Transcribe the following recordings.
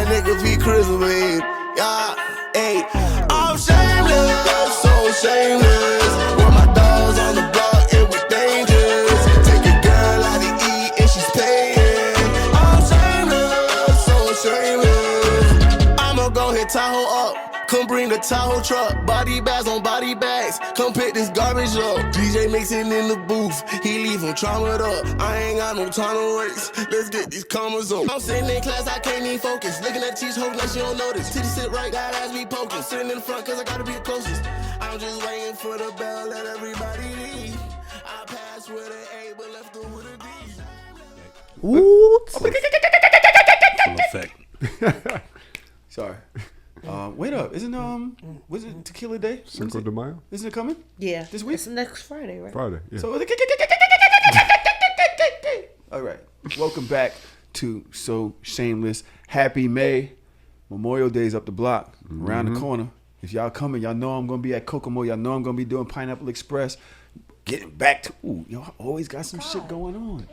niggas be crispy. Yeah, hey. I'm shameless, so shameless. With my dogs on the block, it was dangerous. Take a girl out to eat and she's paying. I'm shameless, so shameless. I'ma go hit Tahoe up. Come bring the Tahoe truck, body bags on body bags. Come pick this garbage up. DJ mixing in the booth, he leave him traumatized up. I ain't got no time to waste. Let's get these commas up. I'm sitting in class, I can't even focus. Looking at teach, hope like she don't notice. Titty sit right, God ass me poking. Sitting in front, cause I gotta be the closest. I'm just waiting for the bell, let everybody leave. I passed with an A, but left her with a D. Ooh. Full effect. Sorry. Wait up. Isn't was it Tequila Day? Cinco de Mayo? Isn't it coming? Yeah. This week? It's next Friday, right? Friday, yeah. So all right. Welcome back to So Shameless. Happy May. Memorial Day's up the block, around the corner. If y'all coming, y'all know I'm gonna be at Kokomo. Y'all know I'm gonna be doing Pineapple Express. Getting back to yo, I always got some shit going on.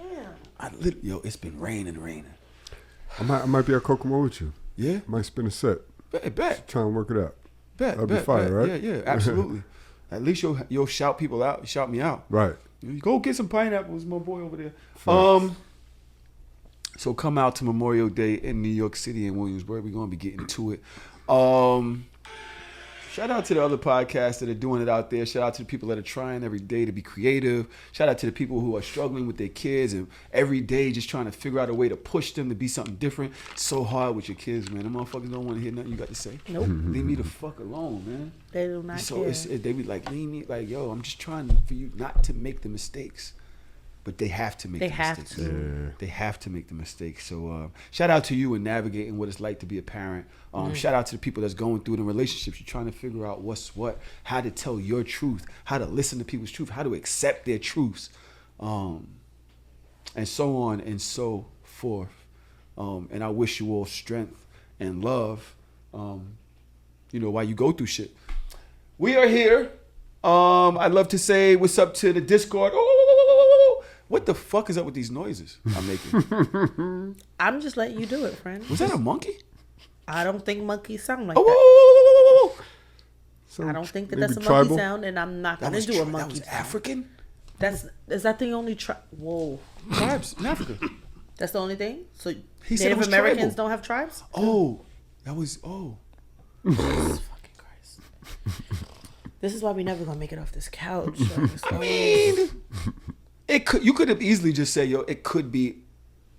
Yo, it's been raining. I might be at Kokomo with you. Yeah? Might spin a set. Bet. Try and work it out. That'd be fire, right? Yeah, absolutely. At least you'll shout people out. Shout me out. Right. You go get some pineapples, my boy over there. Facts. So come out to Memorial Day in New York City and Williamsburg. We're gonna be getting to it. Shout out to the other podcasts that are doing it out there. Shout out to the people that are trying every day to be creative. Shout out to the people who are struggling with their kids and every day just trying to figure out a way to push them to be something different. It's so hard with your kids, man. Them motherfuckers don't want to hear nothing you got to say. Nope. Leave me the fuck alone, man. They do not care. They be like, leave me, like, yo, I'm just trying for you not to make the mistakes. But they have to make the mistakes. Yeah. They have to make the mistakes. So shout out to you in navigating what it's like to be a parent. Shout out to the people that's going through it in relationships. You're trying to figure out what's what, how to tell your truth, how to listen to people's truth, how to accept their truths, and so on and so forth. And I wish you all strength and love, while you go through shit. We are here. I'd love to say what's up to the Discord. What the fuck is up with these noises I'm making? I'm just letting you do it, friend. Was that a monkey? I don't think monkeys sound like that. I don't think that that's a tribal? monkey sound, and I'm not going to do a monkey That was sound. African? Is that the only tribe? Whoa. Tribes in Africa. That's the only thing? So He said it Native was Americans tribal. don't have tribes? Jesus Jesus fucking Christ. This is why we never going to make it off this couch. I mean, you could have easily just said, it could be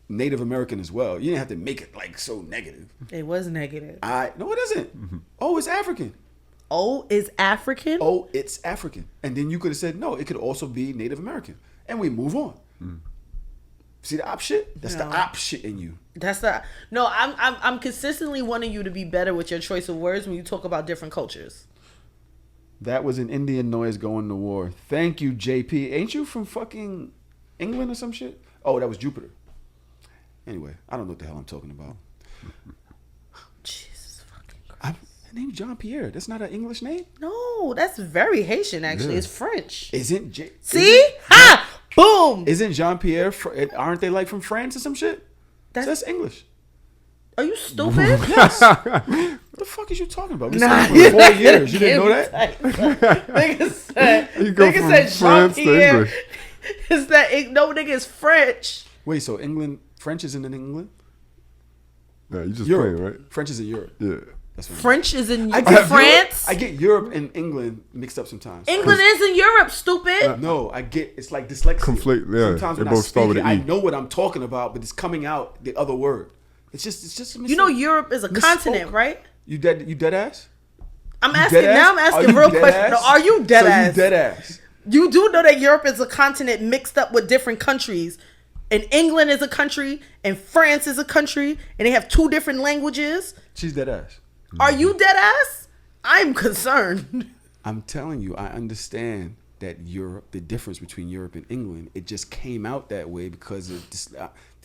Native American as well. You didn't have to make it like so negative. It was negative. No, it isn't. It's African. Oh, is African? It's African. And then you could have said, no, it could also be Native American. And we move on. See the op shit? That's the op shit in you. I'm consistently wanting you to be better with your choice of words when you talk about different cultures. That was an Indian noise going to war. Thank you, JP. Ain't you from fucking England or some shit? Oh, that was Jupiter. Anyway, I don't know what the hell I'm talking about. Jesus fucking Christ. Her name's Jean Pierre. That's not an English name? No, that's very Haitian, actually. Yeah. It's French. See? Ha! Boom! Isn't Jean Pierre, aren't they like from France or some shit? That's English. Are you stupid? Yes. What the fuck is you talking about? We for 4 years. You didn't know that? Nigga said, You go from France to English. Is that no nigga is French? Wait, so French isn't in England? Yeah, you just Europe, playing, right? French is in Europe. Yeah. That's what French is in Europe, France. I get Europe and England mixed up sometimes. England is in Europe, stupid. No, it's like dyslexia. Conflate, yeah. Sometimes They when I both start speak with it, an I E. know what I'm talking about, but it's coming out the other word. It's just You know Europe is a continent, right? You dead ass? I'm asking now. I'm asking real question. No, are you dead ass? You dead ass. You do know that Europe is a continent mixed up with different countries. And England is a country, and France is a country, and they have 2 different languages. She's dead ass. Are you dead ass? I'm concerned. I'm telling you, I understand that Europe, the difference between Europe and England, it just came out that way because of this,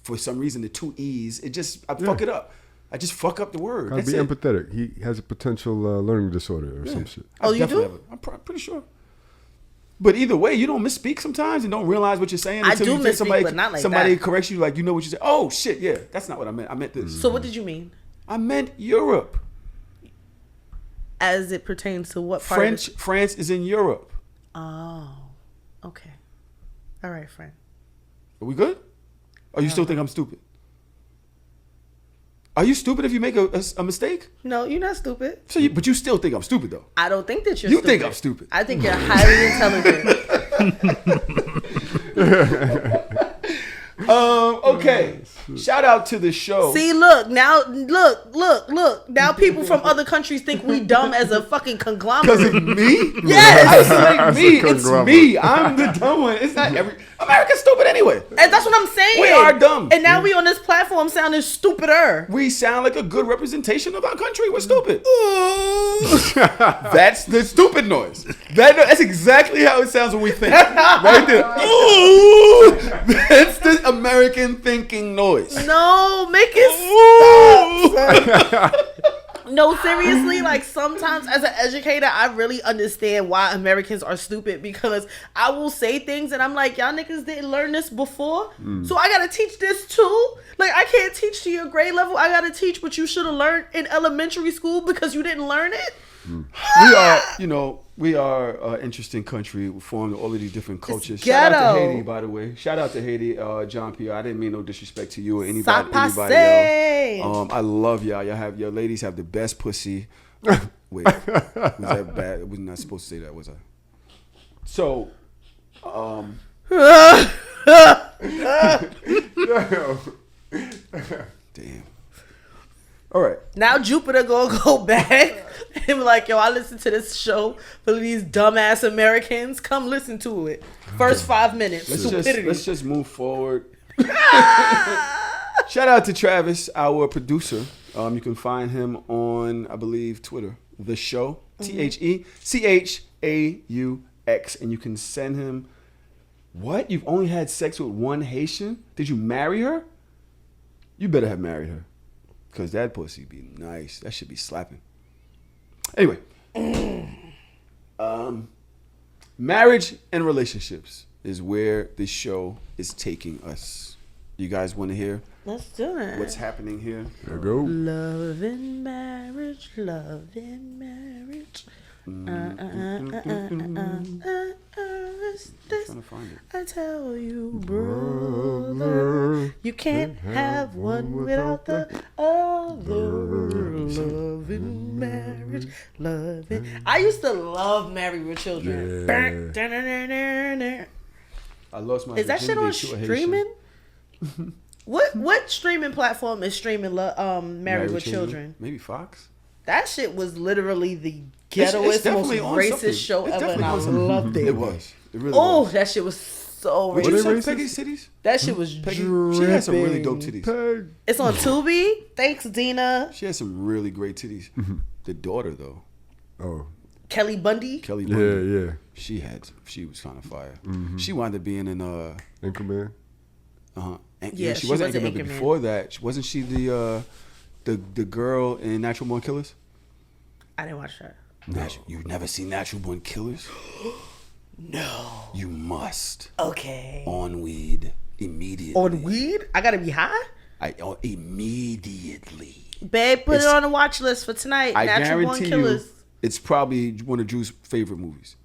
for some reason, the 2 E's, fuck it up. I just fuck up the word. Gotta be empathetic. He has a potential learning disorder or some shit. Oh, you do? I'm pretty sure. But either way, you don't misspeak sometimes and don't realize what you're saying I until do you think misspeak, but not like somebody that. corrects you, like you know what you say. Oh shit, yeah, that's not what I meant. I meant this. So what did you mean? I meant Europe. As it pertains to what part? France is in Europe. Oh, okay. All right, friend. Are we good? Or you still think I'm stupid? Are you stupid if you make a mistake? No, you're not stupid. So but you still think I'm stupid, though. I don't think that you're You stupid. think I'm stupid. I think you're highly intelligent. Okay. Shout out to the show. See, look. Now people from other countries think we dumb as a fucking Because conglomerate. it's me? Yes. Isolate me. It's conglomerate. me. I'm the dumb one. It's not America's stupid anyway. And that's what I'm saying. We are dumb. And now we on this platform sounding stupider. We sound like a good representation of our country. We're stupid. That's the stupid noise. That's exactly how it sounds when we think. Right there. Ooh. That's the American thinking noise. No, make it stop. No, seriously, like sometimes as an educator, I really understand why Americans are stupid, because I will say things and I'm like, y'all niggas didn't learn this before, so I gotta teach this too. Like, I can't teach to your grade level. I gotta teach what you should have learned in elementary school because you didn't learn it. We are an interesting country. We formed all of these different cultures. Ghetto. Shout out to Haiti, by the way. Shout out to Haiti, John Pierre. I didn't mean no disrespect to you or anybody else. I love y'all. Your ladies have the best pussy. Wait, was that bad? I was not supposed to say that, was I? So, damn. All right. Now Jupiter gonna go back and be like, yo, I listened to this show for these dumbass Americans. Come listen to it. First 5 minutes. Let's just move forward. Shout out to Travis, our producer. You can find him on, I believe, Twitter. The Show, TheChaux, and you can send him. What? You've only had sex with one Haitian? Did you marry her? You better have married her. Because that pussy be nice. That should be slapping. Anyway. Marriage and relationships is where this show is taking us. You guys want to hear Let's do it. what's happening here? There you go. Love in marriage, love in marriage. Trying to find it. I tell you, brother, you can't have one without the other. Love in marriage, love in. I used to love Married with Children. Yeah. I lost my Is that shit on virginity to a Haitian. streaming? What streaming platform is streaming Married with Children? Maybe Fox. That shit was literally the It's ghettoest, most definitely on racist something. show It's ever, and definitely I on something. loved it. It was. It really Oh, was. that shit was so What you racist. say, Peggy Cities? That shit was Peggy, dripping. she had some really dope titties. Peg. It's on Tubi. Thanks, Dina. She had some really great titties. The daughter, though, Oh, Kelly Bundy. Kelly Bundy, yeah. she was kind of fire. She wound up being in Anchorman. Yeah, she she wasn't was an Anchorman, but Anchorman. before that, wasn't she the girl in Natural Born Killers? I didn't watch that. You've never seen Natural Born Killers? No. You must. Okay. On weed immediately. On weed? I gotta be high? Immediately. Babe, put It's- it on the watch list for tonight. I Natural Born guarantee Killers. you, it's probably one of Drew's favorite movies.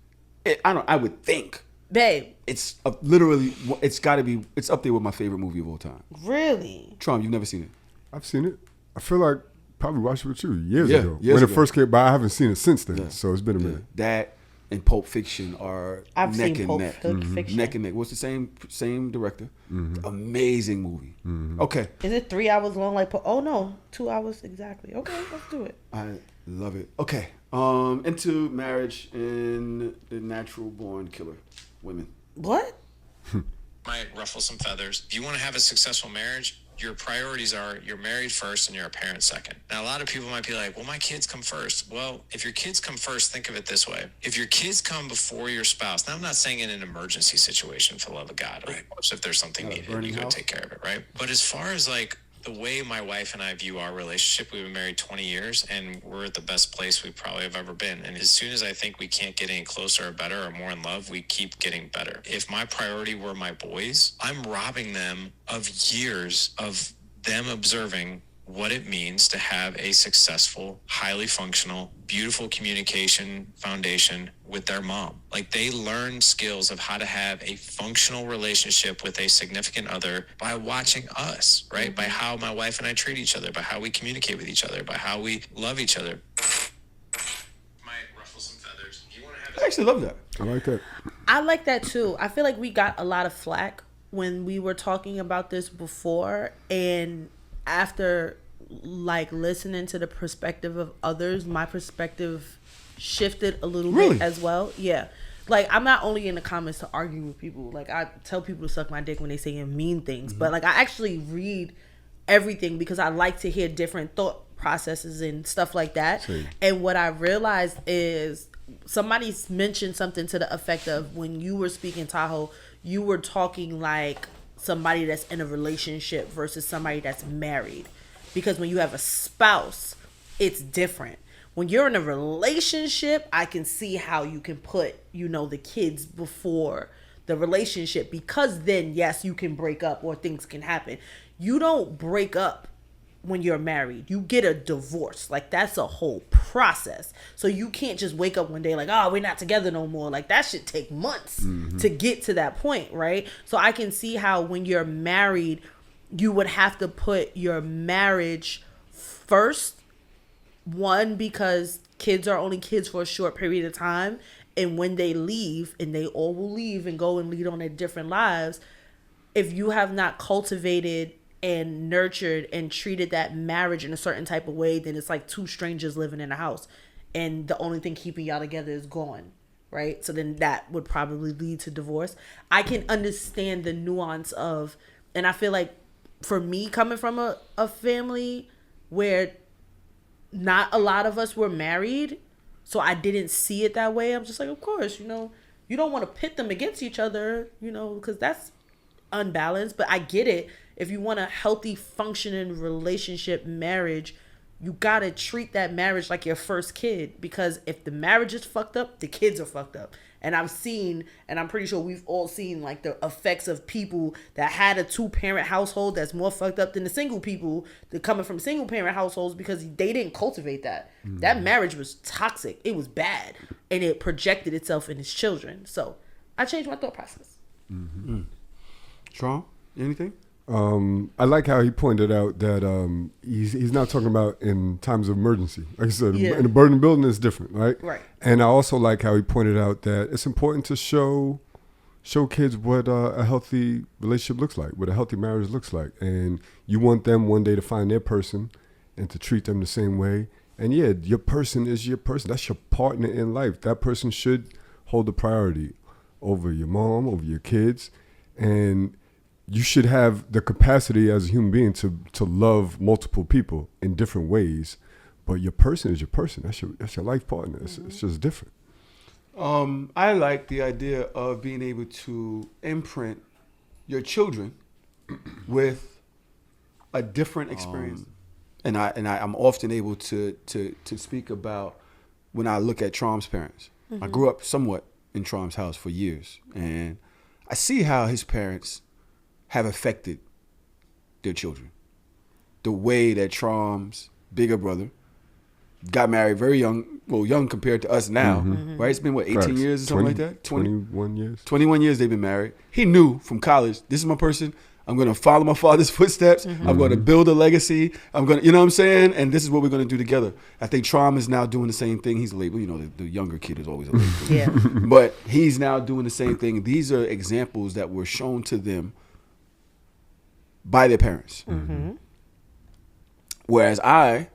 I would think Babe, it's literally. It's got to be. It's up there with my favorite movie of all time. really? Trump, you've never seen it. I've seen it. I feel like probably watched it with you years Yeah, ago. years when ago. it first came by, I haven't seen it since then. Yeah. So it's been a minute. That and Pulp Fiction are I've neck seen and Pulp neck. Fiction. Neck and neck. What's the same director? Amazing movie. Okay, Is it 3 hours long? Oh no, 2 hours exactly. Okay, let's do it. I love it. Okay, into marriage and the natural born killer women. What? Might ruffle some feathers. If you want to have a successful marriage, your priorities are you're married first and you're a parent second. Now, a lot of people might be like, well, my kids come first. Well, if your kids come first, think of it this way. If your kids come before your spouse, now I'm not saying in an emergency situation, for the love of God, right? Of course, if there's something needed, burning you go house? take care of it, right? But as far as like the way my wife and I view our relationship, we've been married 20 years and we're at the best place we probably have ever been. And as soon as I think we can't get any closer or better or more in love, we keep getting better. If my priority were my boys, I'm robbing them of years of them observing what it means to have a successful, highly functional, beautiful communication foundation with their mom. Like, they learn skills of how to have a functional relationship with a significant other by watching us, right? By how my wife and I treat each other, by how we communicate with each other, by how we love each other. Might ruffle some feathers. You want to have I actually love that. I like that. I like that too. I feel like we got a lot of flack when we were talking about this before, and after like listening to the perspective of others, my perspective shifted a little bit as well. Yeah. Like, I'm not only in the comments to argue with people. Like, I tell people to suck my dick when they say mean things, but like, I actually read everything because I like to hear different thought processes and stuff like that. See. And what I realized is somebody mentioned something to the effect of, when you were speaking, Tahoe, you were talking like somebody that's in a relationship versus somebody that's married. Because when you have a spouse, it's different. When you're in a relationship, I can see how you can put, you know, the kids before the relationship, because then, yes, you can break up or things can happen. You don't break up when you're married. You get a divorce. Like, that's a whole process. So you can't just wake up one day like, oh, we're not together no more. Like, that should take months to get to that point, right? So I can see how when you're married, you would have to put your marriage first. One, because kids are only kids for a short period of time. And when they leave, and they all will leave and go and lead on their different lives, if you have not cultivated and nurtured and treated that marriage in a certain type of way, then it's like two strangers living in a house. And the only thing keeping y'all together is gone, right? So then that would probably lead to divorce. I can understand the nuance of, and I feel like for me, coming from a family where not a lot of us were married, so I didn't see it that way. I'm just like, of course, you know, you don't want to pit them against each other, you know, because that's unbalanced. But I get it. If you want a healthy, functioning relationship, marriage, you got to treat that marriage like your first kid. Because if the marriage is fucked up, the kids are fucked up. And I've seen, and I'm pretty sure we've all seen, like, the effects of people that had a 2-parent household that's more fucked up than the single people that coming from single parent households, because they didn't cultivate that. That marriage was toxic. It was bad. And it projected itself in his children. So I changed my thought process. Sean, anything? I like how he pointed out that he's not talking about in times of emergency. Like I said, in a burning building is different, right? Right. And I also like how he pointed out that it's important to show kids what a healthy relationship looks like, what a healthy marriage looks like. And you want them one day to find their person and to treat them the same way. And yeah, your person is your person. That's your partner in life. That person should hold the priority over your mom, over your kids. And you should have the capacity as a human being to love multiple people in different ways, but your person is your person. That's your life partner. It's just different. I like the idea of being able to imprint your children with a different experience, and I'm often able to speak about when I look at Trom's parents. I grew up somewhat in Trom's house for years, and I see how his parents have affected their children. The way that Trom's bigger brother got married very young, well, young compared to us now, right? It's been, what, 18 years or something like that? 21 years. 21 years they've been married. He knew from college, this is my person. I'm going to follow my father's footsteps. I'm going to build a legacy. I'm going to, you know what I'm saying? And this is what we're going to do together. I think Trom is now doing the same thing. He's a label. You know, the younger kid is always a label. Yeah. But he's now doing the same thing. These are examples that were shown to them by their parents. Whereas I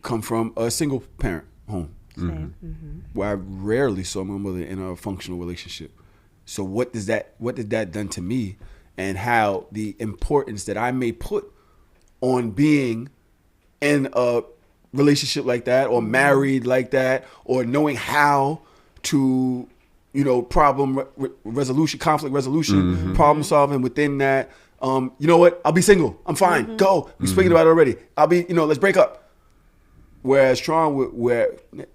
come from a single parent home where I rarely saw my mother in a functional relationship. So what did that done to me, and how the importance that I may put on being in a relationship like that, or married like that, or knowing how to, you know, problem resolution, conflict resolution, problem solving within that. You know what? I'll be single. I'm fine. Go. We're speaking about it already. I'll be, you know, let's break up. Whereas Tron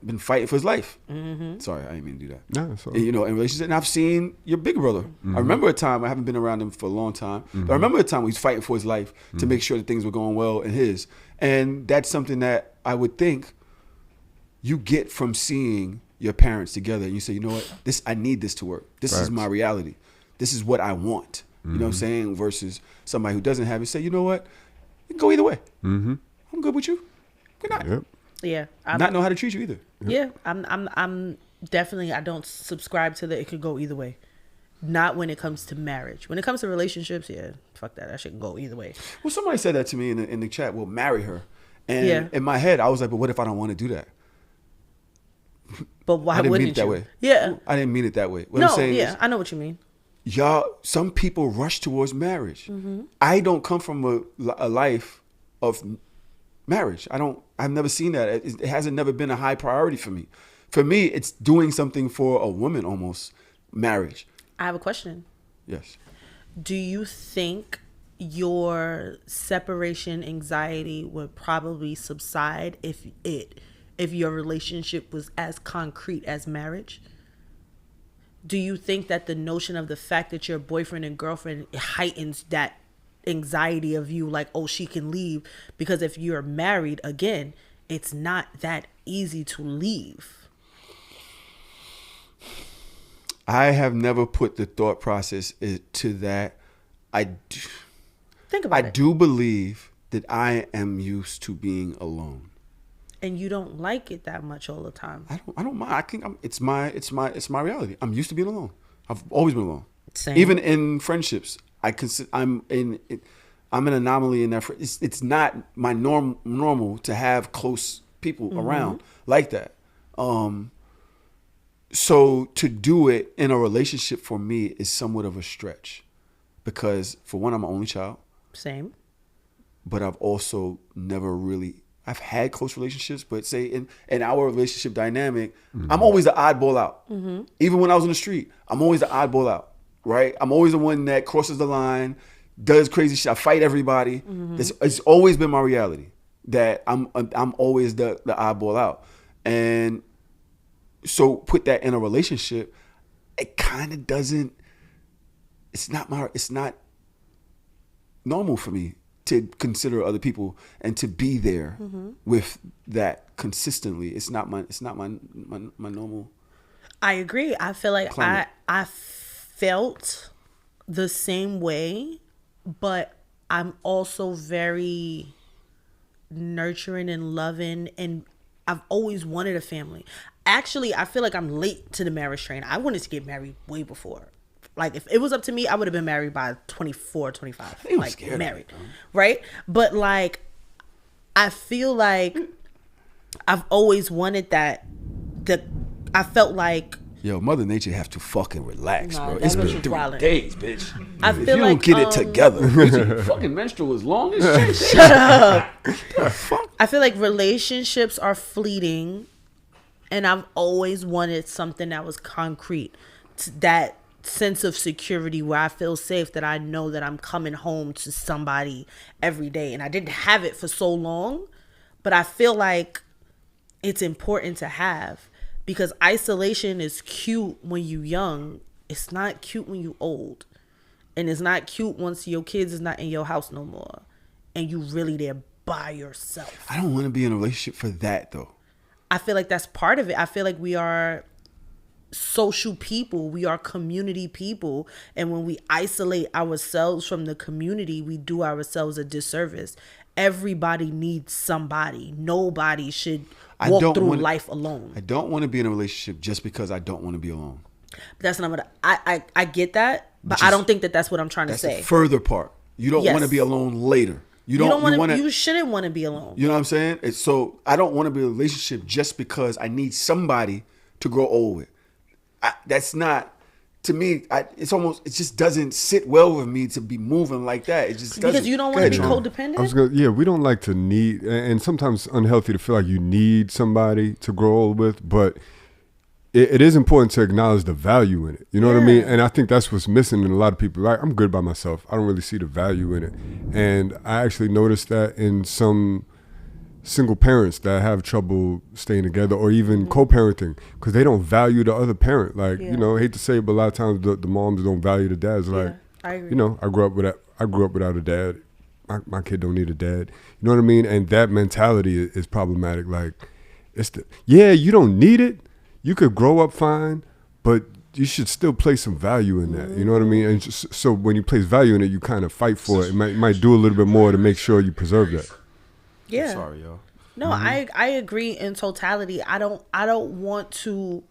been fighting for his life. Sorry, I didn't mean to do that. No, so. You know, in relationships. And I've seen your big brother. I remember a time, I haven't been around him for a long time, but I remember a time when he was fighting for his life to make sure that things were going well in his. And that's something that I would think you get from seeing your parents together. And you say, you know what, I need this to work. This is my reality. This is what I want. You know what I'm saying? Versus somebody who doesn't have it, say, you know what, it can go either way. I'm good with you. Good night. Yep. Yeah. Not know how to treat you either. Yeah. I'm definitely, I don't subscribe to that it could go either way. Not when it comes to marriage. When it comes to relationships, yeah, fuck that. That shit can go either way. Well, somebody said that to me in the chat. Well, marry her. And in my head, I was like, but what if I don't want to do that? But why I didn't wouldn't mean it that you? way. Yeah. I didn't mean it that way. What No, I'm saying yeah, is, I know what you mean. some people rush towards marriage. I don't come from a life of marriage. I've never seen that. It hasn't never been a high priority for me. For me, it's doing something for a woman almost, marriage. I have a question. Yes. Do you think your separation anxiety would probably subside if your relationship was as concrete as marriage? Do you think that the notion of the fact that you're boyfriend and girlfriend heightens that anxiety of you, like, oh, she can leave? Because if you're married, again, it's not that easy to leave. I have never put the thought process to that. Think about it. I do believe that I am used to being alone. And you don't like it that much all the time. I don't mind. It's my reality. I'm used to being alone. I've always been alone. Same. Even in friendships, I'm an anomaly in that. It's not my normal to have close people around like that. So to do it in a relationship for me is somewhat of a stretch, because for one, I'm an only child. Same. But I've also never really. I've had close relationships, but say in our relationship dynamic, I'm always the oddball out. Even when I was in the street, I'm always the oddball out, right? I'm always the one that crosses the line, does crazy shit. I fight everybody. It's always been my reality that I'm always the oddball out. And so put that in a relationship, it kind of doesn't, it's not normal for me to consider other people and to be there with that consistently. It's not my normal. I agree. I feel like climate. I felt the same way, but I'm also very nurturing and loving, and I've always wanted a family. Actually, I feel like I'm late to the marriage train. I wanted to get married way before. Like, if it was up to me, I would have been married by 24, 25. Like, married. Right? But, like, I feel like I've always wanted that. I felt like... Yo, Mother Nature have to fucking relax, Nah, bro. that It's been bitch 3 wildin'. days, bitch. I If feel you like, don't get it together, bitch, your fucking menstrual is long as shit. Shut up. I feel like relationships are fleeting, and I've always wanted something that was concrete. That sense of security where I feel safe, that I know that I'm coming home to somebody every day. And I didn't have it for so long, but I feel like it's important to have, because isolation is cute when you young. It's not cute when you old. And it's not cute once your kids is not in your house no more and you really there by yourself. I don't want to be in a relationship for that, though. I feel like that's part of it. I feel like we are social people. We are community people. And when we isolate ourselves from the community, we do ourselves a disservice. Everybody needs somebody. Nobody should walk through life alone. I don't want to be in a relationship just because I don't want to be alone. That's not what I get that, but I don't think that that's what I'm trying to say. That's the further part. You don't want to be alone later. You shouldn't want to be alone. You know what I'm saying? So I don't want to be in a relationship just because I need somebody to grow old with. That's not, to me, it just doesn't sit well with me to be moving like that. It just doesn't. Because you don't want to be codependent? We don't like to need, and sometimes it's unhealthy to feel like you need somebody to grow old with, but it is important to acknowledge the value in it. You know what I mean? And I think that's what's missing in a lot of people. Like, I'm good by myself. I don't really see the value in it. And I actually noticed that in some single parents that have trouble staying together, or even co-parenting, because they don't value the other parent. Like, you know, I hate to say it, but a lot of times the moms don't value the dads. Like, I agree. you know, I grew up without a dad. my kid don't need a dad. You know what I mean? And that mentality is problematic. Like, you don't need it. You could grow up fine, but you should still place some value in that. You know what I mean? And so when you place value in it, you kind of fight for it. It might do a little bit more to make sure you preserve that. Yeah. I'm sorry, y'all. No, I agree in totality. I don't want to.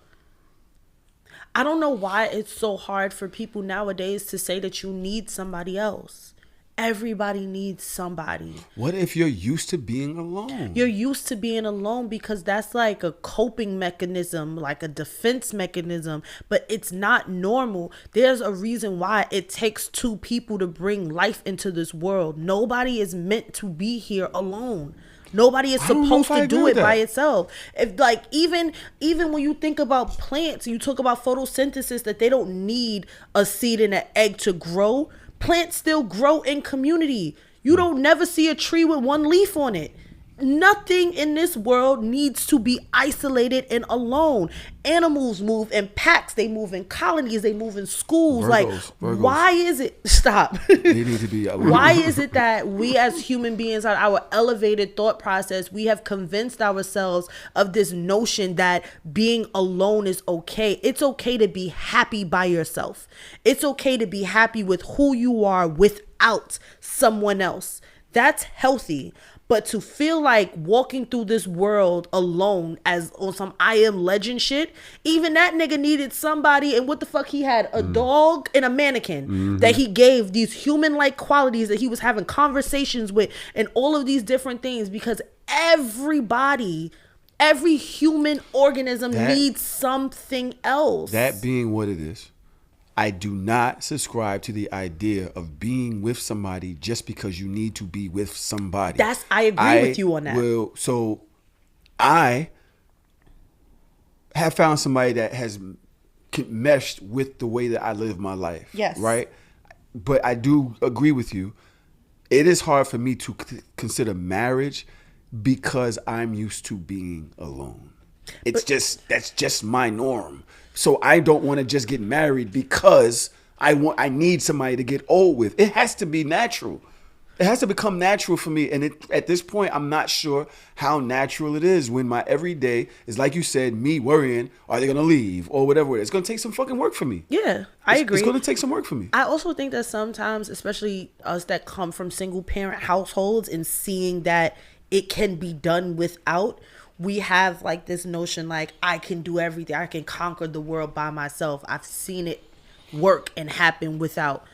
I don't know why it's so hard for people nowadays to say that you need somebody else. Everybody needs somebody. What if you're used to being alone? You're used to being alone because that's like a coping mechanism, like a defense mechanism, but it's not normal. There's a reason why it takes two people to bring life into this world. Nobody is meant to be here alone. Nobody is supposed to do it by itself. If like even when you think about plants, you talk about photosynthesis, that they don't need a seed and an egg to grow. Plants still grow in community. You don't never see a tree with one leaf on it. Nothing in this world needs to be isolated and alone. Animals move in packs. They move in colonies. They move in schools. Virgos. Why is it? Stop. They need to be alone. Why is it that we as human beings, on our elevated thought process, we have convinced ourselves of this notion that being alone is okay? It's okay to be happy by yourself. It's okay to be happy with who you are without someone else. That's healthy. But to feel like walking through this world alone as on some I Am Legend shit, even that nigga needed somebody. And what the fuck, he had a dog and a mannequin that he gave these human-like qualities, that he was having conversations with, and all of these different things, because every human organism needs something else. That being what it is, I do not subscribe to the idea of being with somebody just because you need to be with somebody. I agree with you on that. So I have found somebody that has meshed with the way that I live my life. Yes. Right? But I do agree with you. It is hard for me to consider marriage because I'm used to being alone. That's just my norm. So I don't want to just get married because I need somebody to get old with. It has to be natural. It has to become natural for me. And at this point, I'm not sure how natural it is when my everyday is, like you said, me worrying, are they going to leave or whatever it is. It's going to take some fucking work for me. Yeah, I agree. It's going to take some work for me. I also think that sometimes, especially us that come from single parent households and seeing that it can be done without, we have like this notion like, I can do everything. I can conquer the world by myself. I've seen it work and happen without.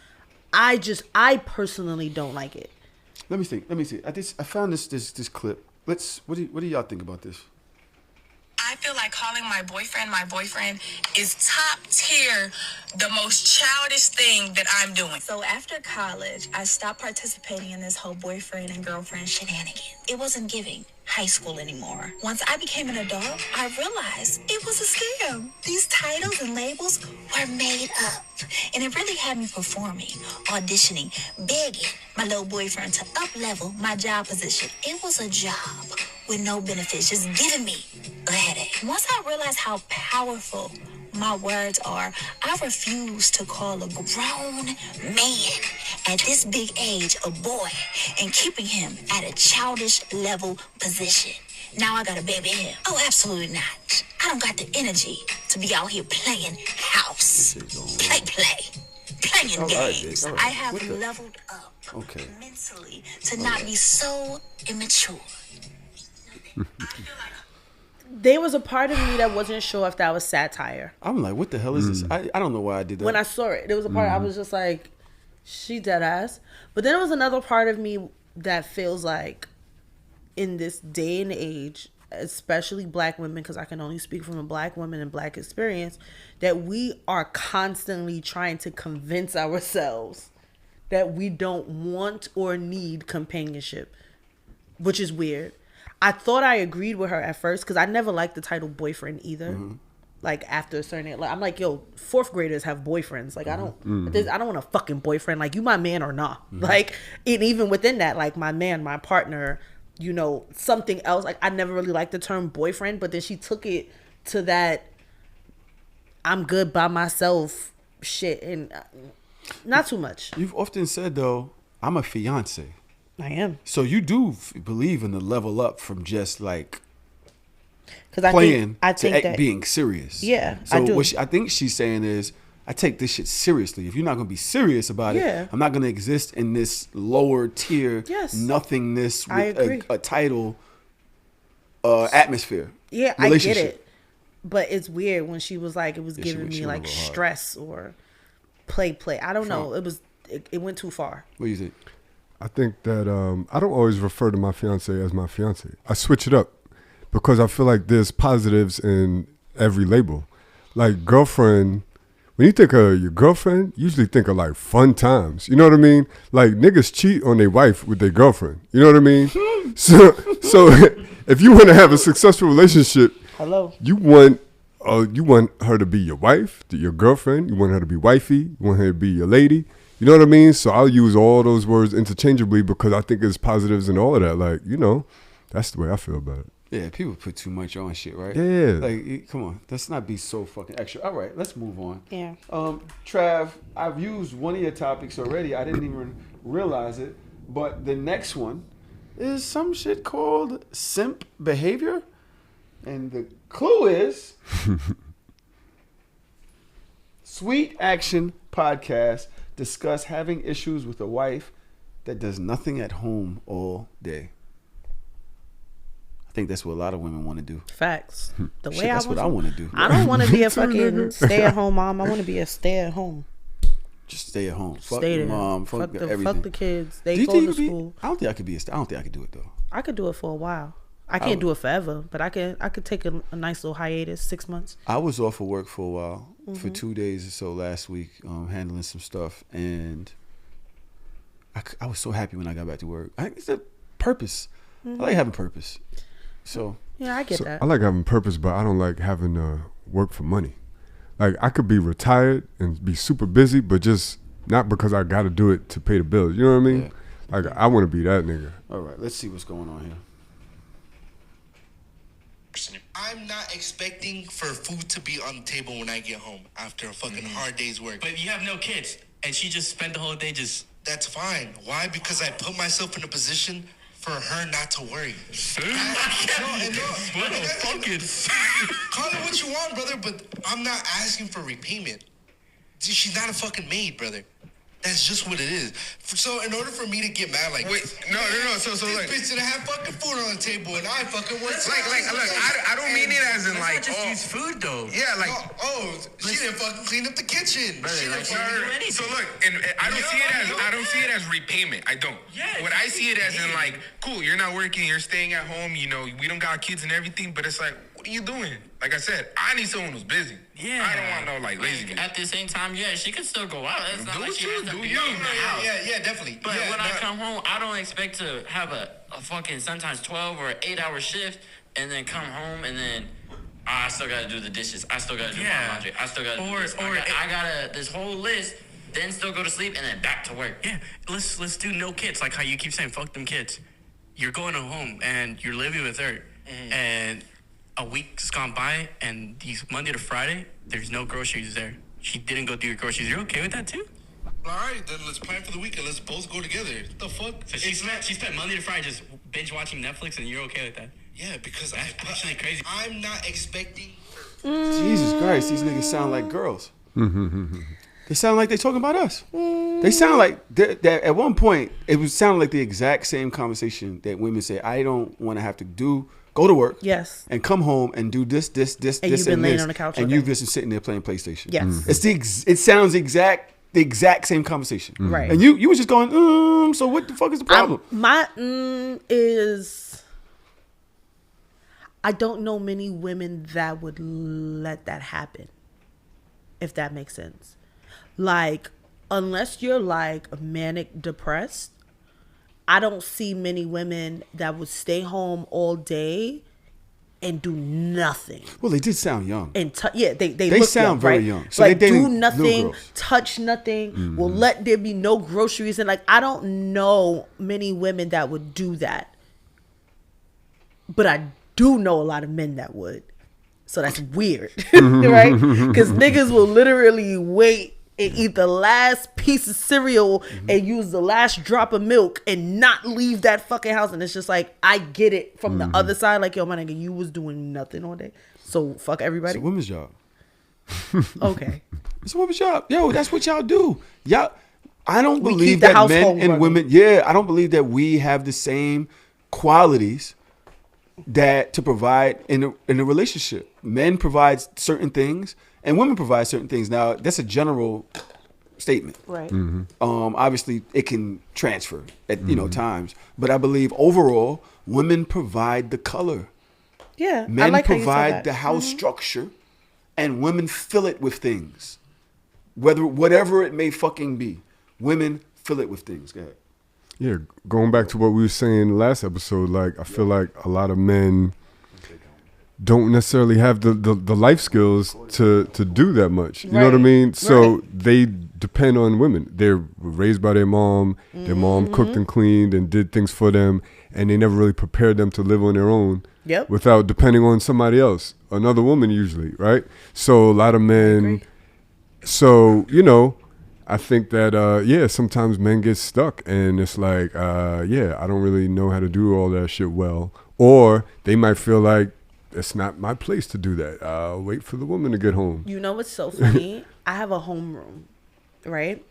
I personally don't like it. Let me see. I found this clip. What do y'all think about this? I feel like calling my boyfriend is top tier, the most childish thing that I'm doing. So after college, I stopped participating in this whole boyfriend and girlfriend shenanigans. It wasn't giving high school anymore. Once I became an adult, I realized it was a scam. These titles and labels were made up. And it really had me performing, auditioning, begging my little boyfriend to up-level my job position. It was a job with no benefits, just giving me a headache. Once I realized how powerful my words are, I refuse to call a grown man at this big age a boy and keeping him at a childish level position. Now I gotta baby him. Oh, absolutely not. I don't got the energy to be out here playing house. Playing games. Right. I have leveled up mentally to not be so immature. There was a part of me that wasn't sure if that was satire. I'm like, what the hell is this? I don't know why I did that. When I saw it, there was a part I was just like, she dead ass. But then there was another part of me that feels like in this day and age, especially black women, because I can only speak from a black woman and black experience, that we are constantly trying to convince ourselves that we don't want or need companionship, which is weird. I thought I agreed with her at first because I never liked the title boyfriend either. Like after a certain age, like I'm like, yo, fourth graders have boyfriends. Like I don't want a fucking boyfriend. Like you my man or not. Like, and even within that, like my man, my partner, you know, something else. Like I never really liked the term boyfriend, but then she took it to that I'm good by myself shit, and not too much. You've often said though, I'm a fiance. I am. So you do believe in the level up from just like Because playing I think that being serious. Yeah, So I do. what I think she's saying is, I take this shit seriously. If you're not gonna be serious about Yeah. it, I'm not gonna exist in this lower tier nothingness I with agree. a title atmosphere. Yeah, I get relationship. it. But it's weird when she was like, it was giving she me went like a little hard. stress or play. I don't know. It went too far. What do you think? I think that I don't always refer to my fiance as my fiance. I switch it up because I feel like there's positives in every label. Like girlfriend, when you think of your girlfriend, you usually think of like fun times. You know what I mean? Like niggas cheat on their wife with their girlfriend. You know what I mean? so if you want to have a successful relationship, you want her to be your wife, your girlfriend. You want her to be wifey. You want her to be your lady. You know what I mean? So I'll use all those words interchangeably because I think there's positives in all of that. Like, you know, that's the way I feel about it. Yeah, people put too much on shit, right? Yeah. Like, come on. Let's not be so fucking extra. All right, let's move on. Yeah. Trav, I've used one of your topics already. I didn't even realize it. But the next one is some shit called simp behavior. And the clue is Sweet Action Podcast discuss having issues with a wife that does nothing at home all day. I think that's what a lot of women want to do. Facts. The way Shit, that's what I want to do. I don't want to be a fucking stay-at-home mom. I want to be a stay-at-home. Just stay at home. Fuck Stay your there. mom. Fuck everything. Fuck the kids. They Do you go think to you could be- school. I don't think I could be I don't think I could do it though. I could do it for a while. I can't do it forever, but I could take a nice little hiatus, 6 months. I was off of work for a while, Mm-hmm. for 2 days or so last week, handling some stuff, and I was so happy when I got back to work. It's a purpose. I like having purpose. So Yeah, I get that. I like having purpose, but I don't like having to work for money. Like I could be retired and be super busy, but just not because I got to do it to pay the bills. You know what I mean? Yeah. Like I want to be that nigga. all right, let's see what's going on here. I'm not expecting for food to be on the table when I get home after a fucking hard day's work. But you have no kids, and she just spent the whole day just... That's fine. Why? Because I put myself in a position for her not to worry. Call it what you want, brother, but I'm not asking for repayment. See, she's not a fucking maid, brother. That's just what it is. So in order for me to get mad, like, wait, no. So this like, bitch didn't have fucking food on the table, and I fucking work. like, look, I don't mean it as in like, Let's not just use food, though. yeah, like. She didn't fucking clean up the kitchen. She didn't fucking do anything. So look, and I don't see it as repayment. I don't. Yeah, What I see it as in like, cool, you're not working, you're staying at home. You know, we don't got kids and everything, but it's like, what are you doing? Like I said, I need someone who's busy. Yeah. I don't want no like lazy. Like, at the same time, yeah, she could still go out. It's not Do like she you? has to Do be you? in the house. Yeah, definitely. But yeah, when I come home, I don't expect to have a fucking sometimes 12 or 8-hour shift and then come home and then I still gotta do the dishes. I still gotta do my laundry. I still gotta do this. I gotta this whole list, then still go to sleep and then back to work. Yeah, let's do no kids. Like how you keep saying, fuck them kids. You're going home and you're living with her, and a week's gone by, and these Monday to Friday, there's no groceries there. She didn't go do your groceries. You're okay with that too? All right, then let's plan for the weekend. Let's both go together. What the fuck? So she spent Monday to Friday just binge watching Netflix, and you're okay with that? Yeah, because That's actually crazy. I'm not expecting. Jesus Christ, these niggas sound like girls. They sound like they talking about us. They sound like that. At one point, it was sounding like the exact same conversation that women say. I don't want to have to go to work. Yes. And come home and do this, And you've been laying on the couch all and day. you've just been sitting there playing PlayStation. Yes. It's it sounds the exact same conversation. Right. And you was just going, so what the fuck is the problem? My is I don't know many women that would let that happen, if that makes sense. Like, unless you're like manic depressed, I don't see many women that would stay home all day and do nothing. Well, they did sound young. And they They look sound young, very right? young. So like they dating do nothing, little girls. touch nothing. Will let there be no groceries, and like I don't know many women that would do that, but I do know a lot of men that would. So that's weird, right? Because niggas will literally wait and eat the last piece of cereal and use the last drop of milk and not leave that fucking house. And it's just like, I get it from the other side. Like, yo, my nigga, you was doing nothing all day. So fuck everybody. It's a women's job. Okay. It's a women's job. Yo, that's what y'all do. Y'all, I don't We believe keep the that men household and running. women, I don't believe that we have the same qualities that to provide in a relationship. Men provide certain things and women provide certain things. Now, that's a general statement. Right. Obviously, it can transfer at times, but I believe overall, women provide the color. Yeah. Men I like how you said provide that. the house structure, and women fill it with things, whatever it may fucking be. Women fill it with things. Go ahead. Yeah, going back to what we were saying last episode, like I feel like a lot of men don't necessarily have the life skills to do that much. You know what I mean? So they depend on women. They're raised by their mom. Their mom cooked and cleaned and did things for them, and they never really prepared them to live on their own without depending on somebody else, another woman usually, right? So a lot of men, so, I think that, sometimes men get stuck and it's like, I don't really know how to do all that shit well. Or they might feel like it's not my place to do that. I'll wait for the woman to get home. You know what's so funny? I have a homeroom, right?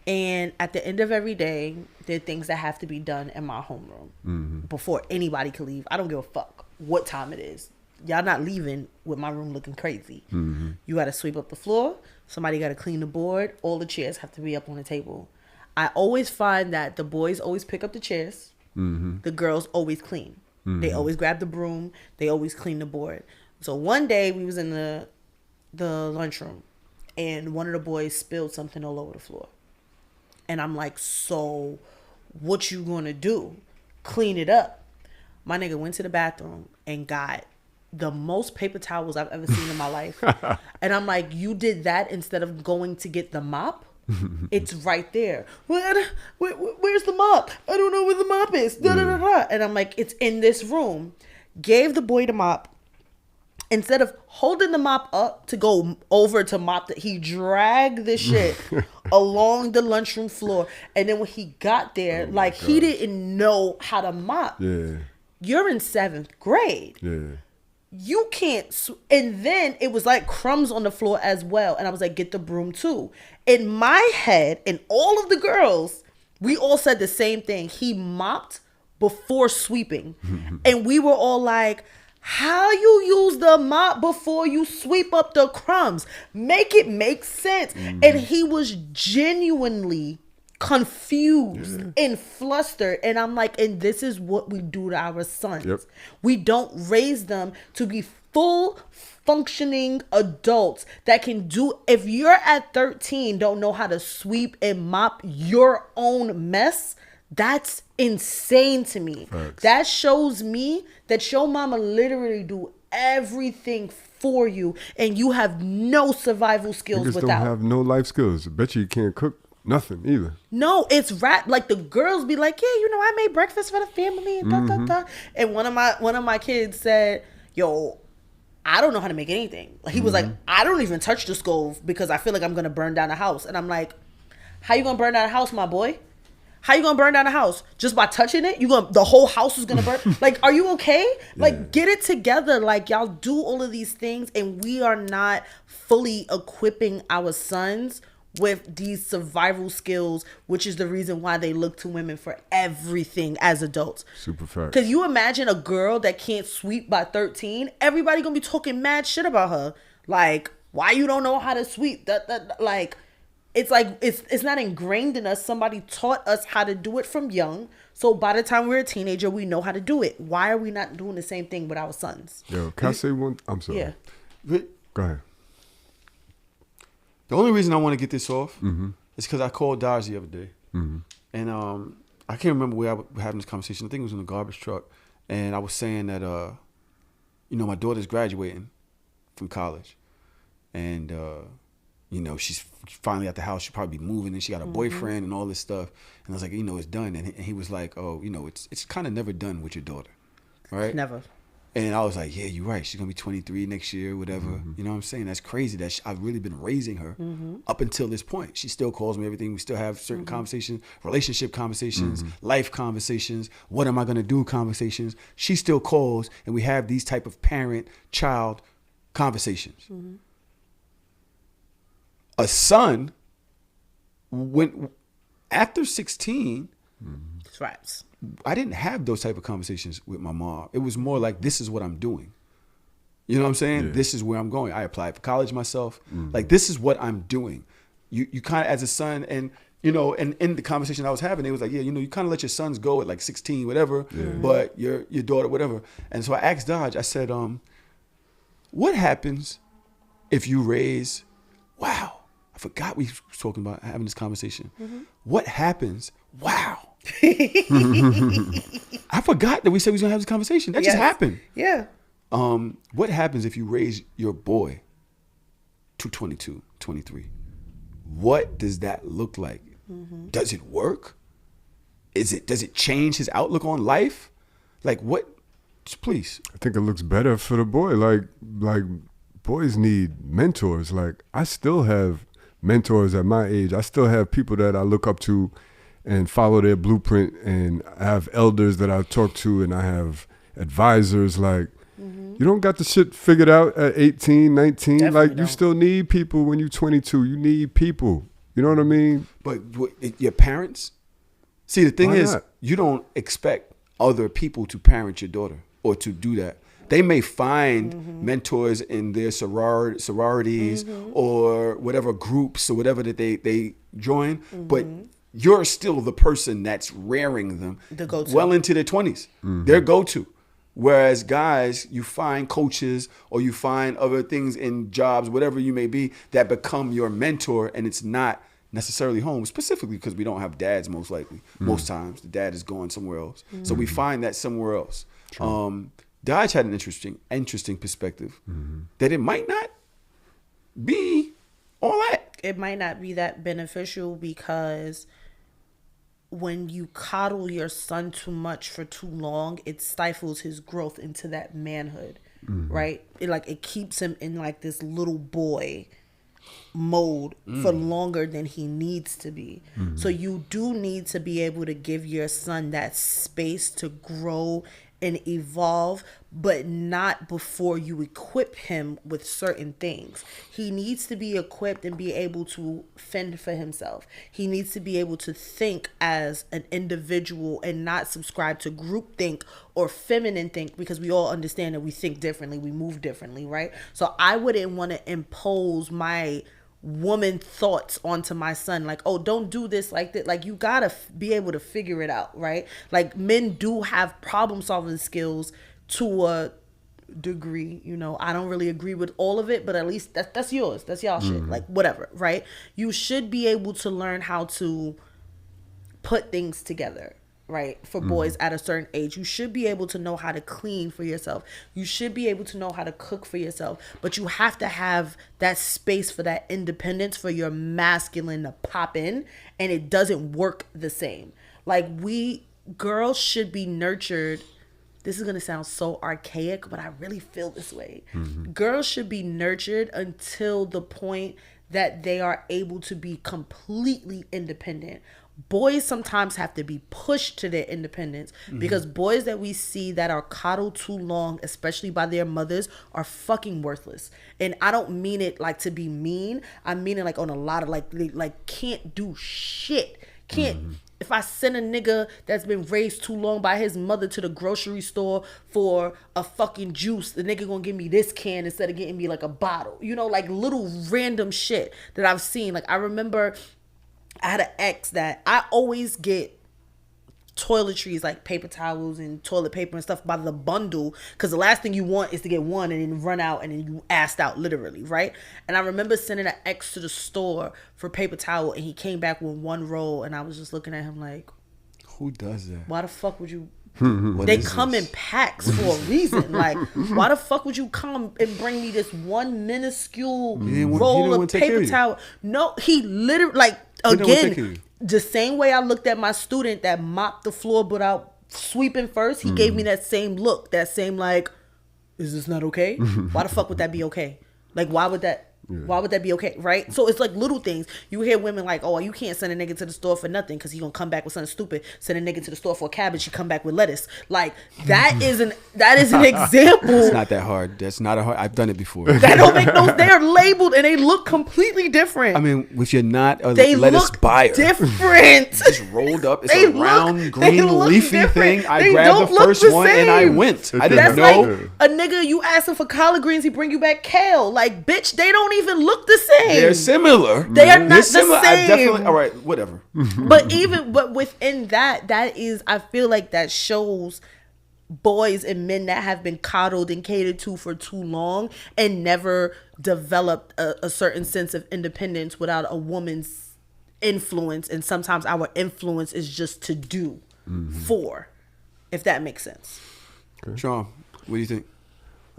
And at the end of every day, there are things that have to be done in my homeroom before anybody can leave. I don't give a fuck what time it is. Y'all not leaving with my room looking crazy. You got to sweep up the floor. Somebody got to clean the board. All the chairs have to be up on the table. I always find that the boys always pick up the chairs. The girls always clean. They always grab the broom. They always clean the board. So one day we was in the lunchroom and one of the boys spilled something all over the floor. And I'm like, so what you gonna do? Clean it up. My nigga went to the bathroom and got the most paper towels I've ever seen in my life. And I'm like, you did that instead of going to get the mop? It's right there. Where's the mop? I don't know where the mop is. Da, da, da, da. And I'm like, it's in this room. Gave the boy the mop. Instead of holding the mop up to go over to mop that, he dragged this shit along the lunchroom floor. And then when he got there, he didn't know how to mop. Yeah. You're in 7th grade. Yeah. You can't. And then it was like crumbs on the floor as well. And I was like, get the broom too. In my head, and all of the girls, we all said the same thing. He mopped before sweeping. And we were all like, how you use the mop before you sweep up the crumbs? Make it make sense. And he was genuinely confused and flustered. And I'm like, and this is what we do to our sons. We don't raise them to be full functioning adults that can do. If you're at 13, don't know how to sweep and mop your own mess, that's insane to me. Facts. That shows me that your mama literally do everything for you and you have no survival skills Niggas without. don't have no life skills. I bet you can't cook nothing either. No, it's rap. Like the girls be like, yeah, I made breakfast for the family and da da da. And one of my kids said, yo, I don't know how to make anything. Like he was like, I don't even touch the stove because I feel like I'm gonna burn down the house. And I'm like, how you gonna burn down a house, my boy? How you gonna burn down a house? Just by touching it? The whole house is gonna burn? Like, are you okay? Like, get it together. Like, y'all do all of these things and we are not fully equipping our sons with these survival skills, which is the reason why they look to women for everything as adults. Super fact. Because you imagine a girl that can't sweep by 13, everybody gonna be talking mad shit about her. Like, why you don't know how to sweep? Like, it's like, it's not ingrained in us. Somebody taught us how to do it from young. So by the time we're a teenager, we know how to do it. Why are we not doing the same thing with our sons? Yo, can I say one? I'm sorry. Yeah. Go ahead. The only reason I want to get this off is because I called Dodge the other day. And I can't remember where I was having this conversation. I think it was in a garbage truck. And I was saying that, my daughter's graduating from college. And, she's finally at the house. She'll probably be moving and she got a boyfriend and all this stuff. And I was like, it's done. And he was like, oh, it's kind of never done with your daughter. Right? Never. And I was like, yeah, you're right. She's going to be 23 next year, whatever. You know what I'm saying? That's crazy that I've really been raising her up until this point. She still calls me everything. We still have certain conversations, relationship conversations, life conversations, what am I going to do conversations. She still calls, and we have these type of parent-child conversations. A son, after 16... Threats. I didn't have those type of conversations with my mom. It was more like, this is what I'm doing. You know what I'm saying? Yeah. This is where I'm going. I applied for college myself. Like, this is what I'm doing. You kind of, as a son, and, you know, and in the conversation I was having, it was like, yeah, you know, you kind of let your sons go at like 16, whatever, but your daughter, whatever. And so I asked Dodge, I said, what happens if you raise, wow, I forgot we were talking about having this conversation. What happens? Wow. I forgot that we said we was gonna have this conversation. That just happened. Yeah. What happens if you raise your boy to 22, 23? What does that look like? Does it work? Does it change his outlook on life? Like, what? Please. I think it looks better for the boy. Like boys need mentors. Like, I still have mentors at my age. I still have people that I look up to and follow their blueprint, and I have elders that I talk to, and I have advisors. Like, you don't got the shit figured out at 18, 19. Definitely like, you still need people when you're 22. You need people. You know what I mean? But your parents? See, the thing Why is, not? you don't expect other people to parent your daughter or to do that. They may find mentors in their sororities or whatever groups or whatever that they join, but you're still the person that's rearing them The go-to. well into their 20s. Their go-to. Whereas guys, you find coaches or you find other things in jobs, whatever you may be, that become your mentor, and it's not necessarily home, specifically because we don't have dads most likely. Most times the dad is going somewhere else. So we find that somewhere else. Dodge had an interesting perspective that it might not be all that. It might not be that beneficial because when you coddle your son too much for too long, it stifles his growth into that manhood, right? It keeps him in like this little boy mode for longer than he needs to be. So you do need to be able to give your son that space to grow and evolve, but not before you equip him with certain things. He needs to be equipped and be able to fend for himself. He needs to be able to think as an individual and not subscribe to groupthink or feminine think, because we all understand that we think differently, we move differently, right? So I wouldn't want to impose my woman thoughts onto my son, like, oh, don't do this like that. Like, you gotta be able to figure it out, right? Like, men do have problem solving skills to a degree, you know. I don't really agree with all of it, but at least that's yours, that's y'all shit, like, whatever, right? You should be able to learn how to put things together, right? For boys at a certain age, you should be able to know how to clean for yourself. You should be able to know how to cook for yourself, but you have to have that space for that independence for your masculine to pop in, and it doesn't work the same. Like, girls should be nurtured. This is going to sound so archaic, but I really feel this way. Girls should be nurtured until the point that they are able to be completely independent. Boys sometimes have to be pushed to their independence, because boys that we see that are coddled too long, especially by their mothers, are fucking worthless. And I don't mean it like to be mean. I mean it like on a lot of like can't do shit. Can't. If I send a nigga that's been raised too long by his mother to the grocery store for a fucking juice, the nigga gonna give me this can instead of getting me like a bottle. You know, like little random shit that I've seen. Like, I remember I had an ex that I always get toiletries, like paper towels and toilet paper and stuff by the bundle, because the last thing you want is to get one and then run out and then you assed out, literally, right? And I remember sending an ex to the store for paper towel, and he came back with one roll, and I was just looking at him like, who does that? why the fuck would you? They come in packs for a reason. Like, why the fuck would you come and bring me this one minuscule roll of paper towel? No, he literally, like, again, the same way I looked at my student that mopped the floor without sweeping first, he gave me that same look, that same like, is this not okay? Why the fuck would that be okay? Like, why would that be okay, right? So it's like little things. You hear women like, oh, you can't send a nigga to the store for nothing because he gonna come back with something stupid. Send a nigga to the store for a cabbage, he come back with lettuce. Like, that is an example. It's not that hard. That's not a hard. I've done it before. That don't make no. They are labeled and they look completely different. I mean, if you're not a they lettuce look buyer, different. It's rolled up. It's a round, green, leafy thing. I grabbed the first one and I went. I didn't know. Like a nigga, you ask him for collard greens, he bring you back kale. Like, bitch, they don't even look the same. They're similar. They are not the same. I definitely. All right, whatever. But within that is, I feel like that shows boys and men that have been coddled and catered to for too long and never developed a certain sense of independence without a woman's influence. And sometimes our influence is just to do for, if that makes sense. Okay. Sean, what do you think?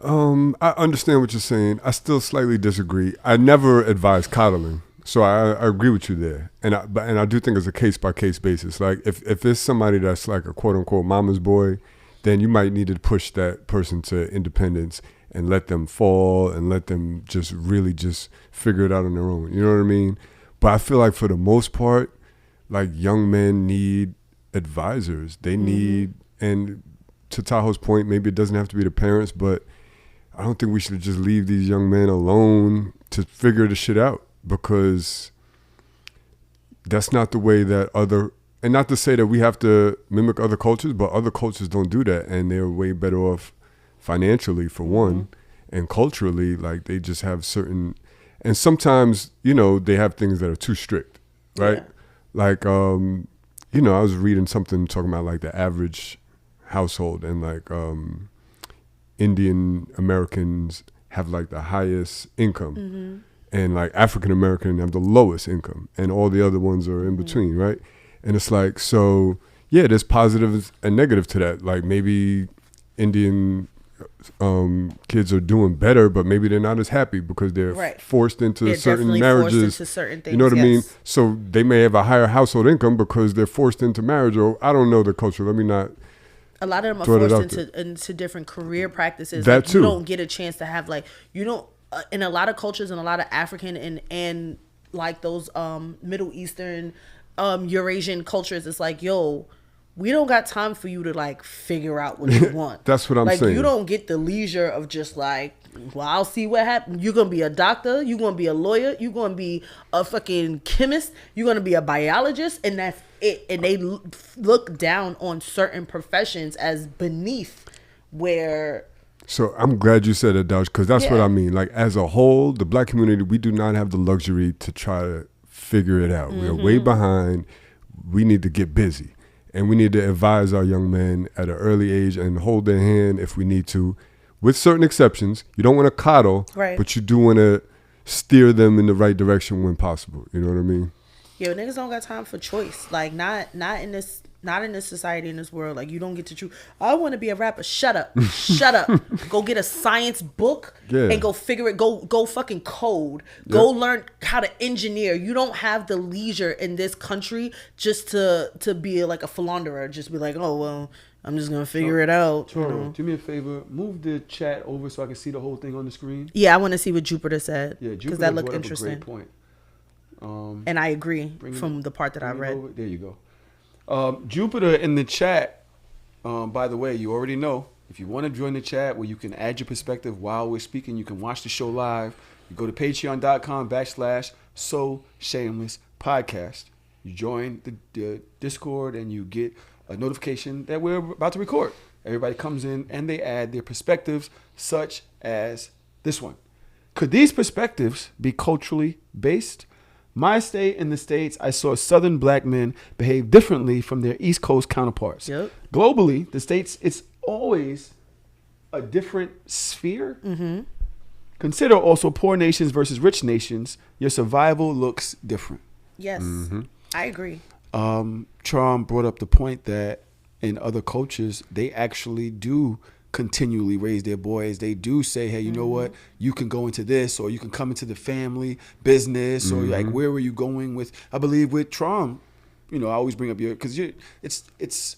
I understand what you're saying. I still slightly disagree. I never advise coddling, so I agree with you there. And I do think it's a case by case basis. Like if it's somebody that's like a quote unquote mama's boy, then you might need to push that person to independence and let them fall and let them just really just figure it out on their own. You know what I mean? But I feel like for the most part, like young men need advisors. They need, and to Tahoe's point, maybe it doesn't have to be the parents, but I don't think we should just leave these young men alone to figure the shit out, because that's not the way that and not to say that we have to mimic other cultures, but other cultures don't do that, and they're way better off financially for one, and culturally, like they just have certain, and sometimes, they have things that are too strict, right? Yeah. Like, I was reading something talking about like the average household, and like, Indian Americans have like the highest income, and like African American have the lowest income, and all the other ones are in between, right? And it's like, so yeah, there's positives and negatives to that. Like maybe Indian kids are doing better, but maybe they're not as happy because they're forced into certain marriages. Into certain things, you know what I mean? So they may have a higher household income because they're forced into marriage, or I don't know the culture. Let me not. A lot of them are forced into different career practices. That too. You don't get a chance to have in a lot of cultures and a lot of African and like those Middle Eastern, Eurasian cultures, it's like, yo, we don't got time for you to like figure out what you want. That's what I'm saying. You don't get the leisure of just like, well, I'll see what happens. You're going to be a doctor. You're going to be a lawyer. You're going to be a fucking chemist. You're going to be a biologist. And that's it. And they look down on certain professions as beneath where... So I'm glad you said that, Dodge, because that's what I mean. Like as a whole, the black community, we do not have the luxury to try to figure it out. We're way behind. We need to get busy. And we need to advise our young men at an early age and hold their hand if we need to. With certain exceptions, you don't want to coddle, but you do want to steer them in the right direction when possible. You know what I mean? Yo, niggas don't got time for choice. Like not in this society, in this world. Like you don't get to choose. I want to be a rapper. Shut up. Shut up. Go get a science book and go figure it. Go fucking code. Go learn how to engineer. You don't have the leisure in this country just to be like a philanderer. Just be like, oh well, I'm just gonna figure it out. Do me a favor, move the chat over so I can see the whole thing on the screen. Yeah, I want to see what Jupiter said. Yeah, because that looked interesting. A great point. And I agree from the part that I read. Over. There you go. Jupiter in the chat. By the way, you already know, if you want to join the chat where you can add your perspective while we're speaking, you can watch the show live. You go to patreon.com/So Shameless Podcast. You join the Discord and you get a notification that we're about to record. Everybody comes in and they add their perspectives, such as this one. Could these perspectives be culturally based? My stay in the States, I saw Southern black men behave differently from their East Coast counterparts. Yep. Globally, the States, it's always a different sphere. Mm-hmm. Consider also poor nations versus rich nations. Your survival looks different. Yes, I agree. Trom brought up the point that in other cultures, they actually do continually raise their boys. They do say, hey, you know what? You can go into this, or you can come into the family business, or like, where were you going with? I believe with Trom, I always bring up because it's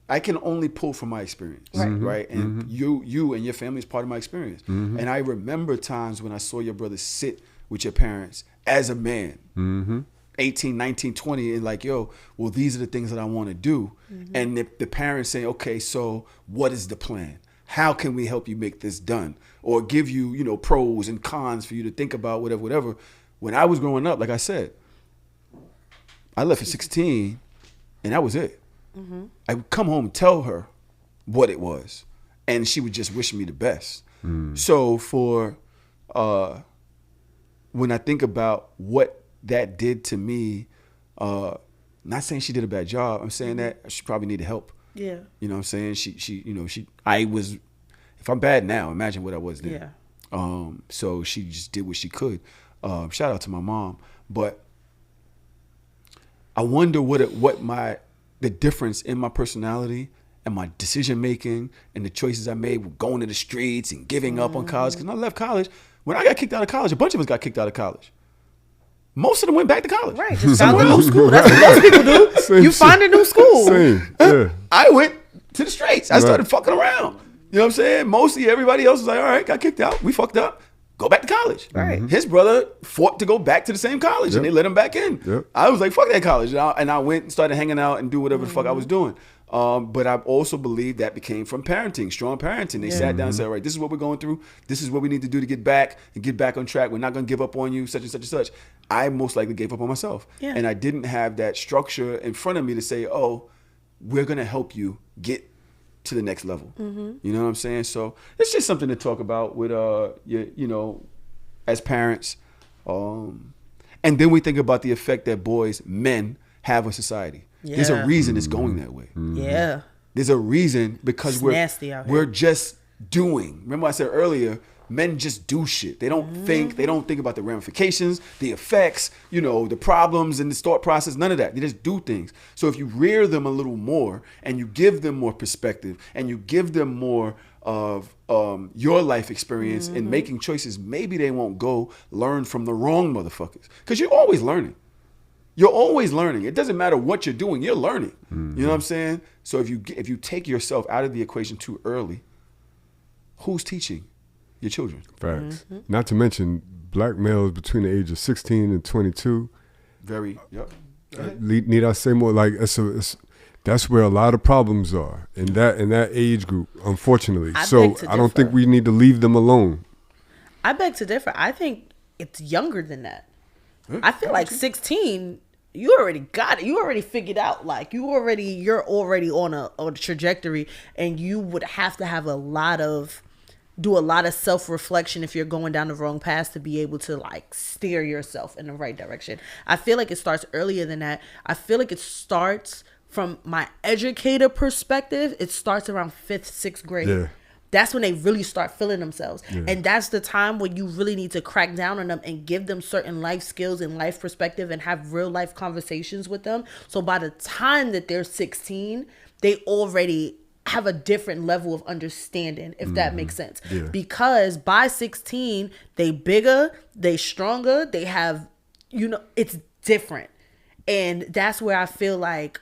I can only pull from my experience, right? And you and your family is part of my experience. And I remember times when I saw your brother sit with your parents as a man, 18, 19, 20, and like, yo, well, these are the things that I want to do. And the parents saying, okay, so what is the plan? How can we help you make this done? Or give you, you know, pros and cons for you to think about, whatever. When I was growing up, like I said, I left at 16, and that was it. I would come home and tell her what it was, and she would just wish me the best. So for when I think about what that did to me, not saying she did a bad job. I'm saying that she probably needed help. Yeah. You know what I'm saying? I was, if I'm bad now, imagine what I was then. Yeah. So she just did what she could. Shout out to my mom. But I wonder the difference in my personality and my decision making and the choices I made with going to the streets and giving up on college. Because when I left college, when I got kicked out of college, a bunch of us got kicked out of college. Most of them went back to college. Right, just found a new school. That's what most people do. You find a new school. Yeah. I went to the streets. I started fucking around. You know what I'm saying? Mostly everybody else was like, all right, got kicked out. We fucked up. Go back to college. Right. His brother fought to go back to the same college, and they let him back in. I was like, fuck that college. And I went and started hanging out and do whatever the fuck I was doing. But I also believe that became from parenting, strong parenting. They sat down and said, all right, this is what we're going through. This is what we need to do to get back and get back on track. We're not going to give up on you, such and such and such. I most likely gave up on myself. Yeah. And I didn't have that structure in front of me to say, oh, we're going to help you get to the next level. You know what I'm saying? So it's just something to talk about with, you know, as parents. And then we think about the effect that men have on society. Yeah. There's a reason it's going that way. Yeah. There's a reason because nasty out here. We're just doing. Remember I said earlier, men just do shit. They don't think. They don't think about the ramifications, the effects, you know, the problems and the thought process. None of that. They just do things. So if you rear them a little more and you give them more perspective and you give them more of your life experience in making choices, maybe they won't go learn from the wrong motherfuckers. Because you're always learning. You're always learning. It doesn't matter what you're doing. You're learning. You know what I'm saying? So if you take yourself out of the equation too early, who's teaching your children? Facts. Not to mention black males between the age of 16 and 22. Very. Yep. Need I say more? Like that's where a lot of problems are in that age group, unfortunately. So I don't think we need to leave them alone. I beg to differ. I think it's younger than that. I feel like 16, you already got it. You already figured out, like you're already on a trajectory, and you would have to have do a lot of self-reflection if you're going down the wrong path to be able to like steer yourself in the right direction. I feel like it starts earlier than that. I feel like it starts from my educator perspective. It starts around 5th, 6th grade. Yeah. That's when they really start feeling themselves. Yeah. And that's the time when you really need to crack down on them and give them certain life skills and life perspective and have real life conversations with them. So by the time that they're 16, they already have a different level of understanding, if that makes sense. Yeah. Because by 16, they bigger, they stronger, they have, you know, it's different. And that's where I feel like,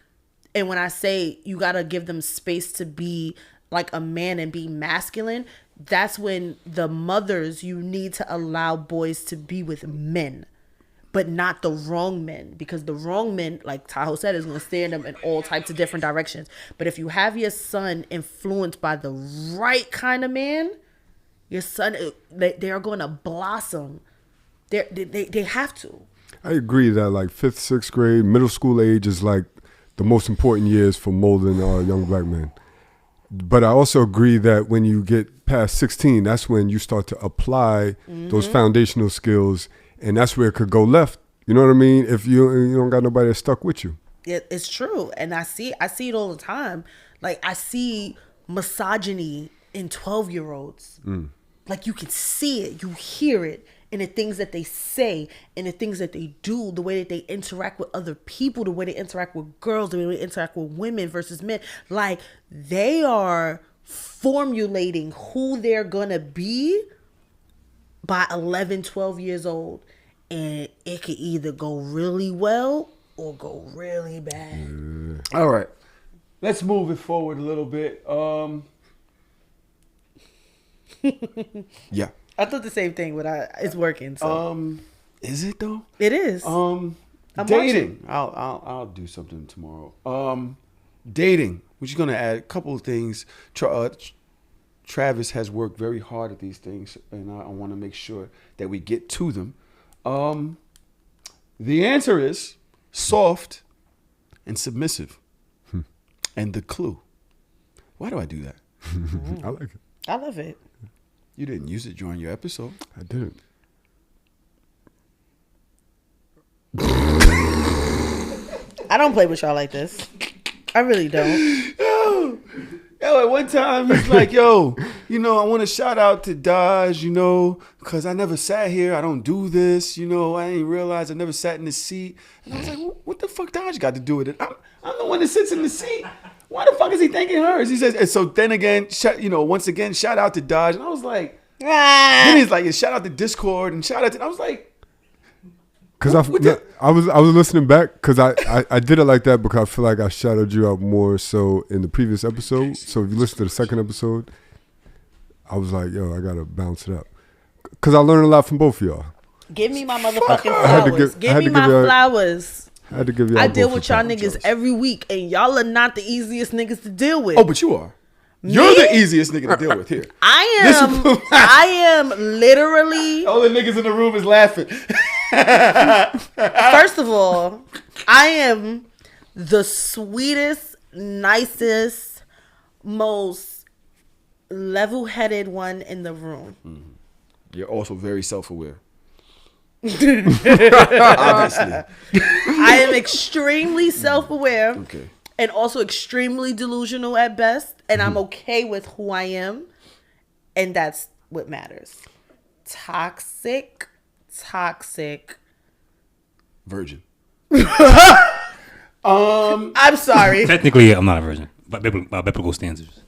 and when I say you got to give them space to be like a man and be masculine, that's when the mothers, you need to allow boys to be with men, but not the wrong men, because the wrong men, like Tahoe said, is going to steer them in all types of different directions. But if you have your son influenced by the right kind of man, your son, they are going to blossom. They have to. I agree that like 5th, 6th grade, middle school age is like the most important years for molding young black men. But I also agree that when you get past 16, that's when you start to apply those foundational skills, and that's where it could go left. You know what I mean? If you don't got nobody that's stuck with you. It's true. And I see it all the time. Like I see misogyny in 12-year-olds. Like you can see it, you hear it in the things that they say, in the things that they do, the way that they interact with other people, the way they interact with girls, the way they interact with women versus men. Like they are formulating who they're gonna be by 11, 12 years old. And it could either go really well or go really bad. All right. let's move it forward a little bit. Yeah. I thought the same thing, but it's working. So. Is it though? It is. Dating. watching. I'll do something tomorrow. Dating. We're just gonna add a couple of things. Travis has worked very hard at these things, and I want to make sure that we get to them. The answer is soft and submissive. And the clue. Why do I do that? I like it. I love it. You didn't use it during your episode. I didn't. I don't play with y'all like this. I really don't. Yo, at one time he's like, yo, I want to shout out to Dodge, because I never sat here. I don't do this. I didn't realize I never sat in the seat. And I was like, what the fuck Dodge got to do with it? I'm the one that sits in the seat. Why the fuck is he thanking hers? He says, and so then again, once again, shout out to Dodge. And I was like, then he's like, shout out to Discord and shout out to, I was like, because I was listening back because I did it like that because I feel like I shouted you out more so in the previous episode. So if you listen to the second episode, I was like, yo, I gotta bounce it up because I learned a lot from both of y'all. Give me my motherfucking flowers. Give me my flowers. I had to give y'all. I deal with y'all niggas every week, and y'all are not the easiest niggas to deal with. Oh, but you are. You're the easiest nigga to deal with here. I am literally. All the niggas in the room is laughing. First of all, I am the sweetest, nicest, most level-headed one in the room. Mm-hmm. You're also very self-aware. Obviously. I am extremely self-aware. Okay. And also extremely delusional at best. And I'm okay with who I am. And that's what matters. Toxic. Virgin. I'm sorry. Technically, I'm not a virgin. By biblical standards.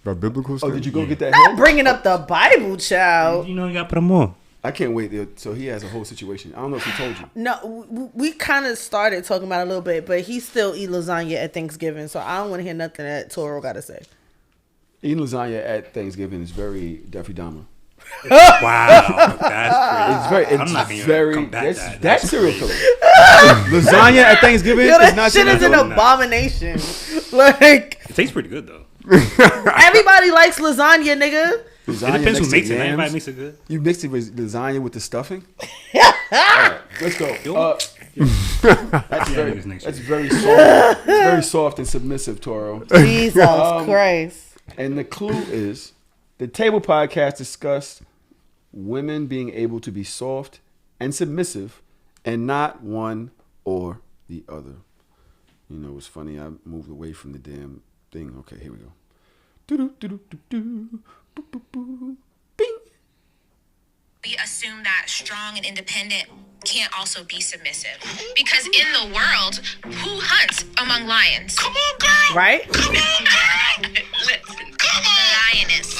By biblical standards? Oh, did you go get that? Not bringing up the Bible, child. You gotta put them on. I can't wait. So he has a whole situation. I don't know if he told you. No, we kind of started talking about it a little bit, but he still eat lasagna at Thanksgiving, so I don't want to hear nothing that Toro got to say. Eating lasagna at Thanksgiving is very Jeffrey Dahmer. Wow, that's crazy. That's serial killer. Lasagna at Thanksgiving is not shit is an abomination. Like, it tastes pretty good though. Everybody likes lasagna, nigga. Lasagna it depends who makes it. Yams. Everybody makes it good. You mixed it with lasagna with the stuffing. All right, let's go. That's very soft. It's very soft and submissive, Toro. Jesus Christ. And the clue is the Table Podcast discussed women being able to be soft and submissive and not one or the other. It's funny. I moved away from the damn thing. Okay, here we go. Bing. We assume that strong and independent can't also be submissive. Because in the world, who hunts among lions? Come on, girl! Right? Come on, girl! Listen, come on! Lioness.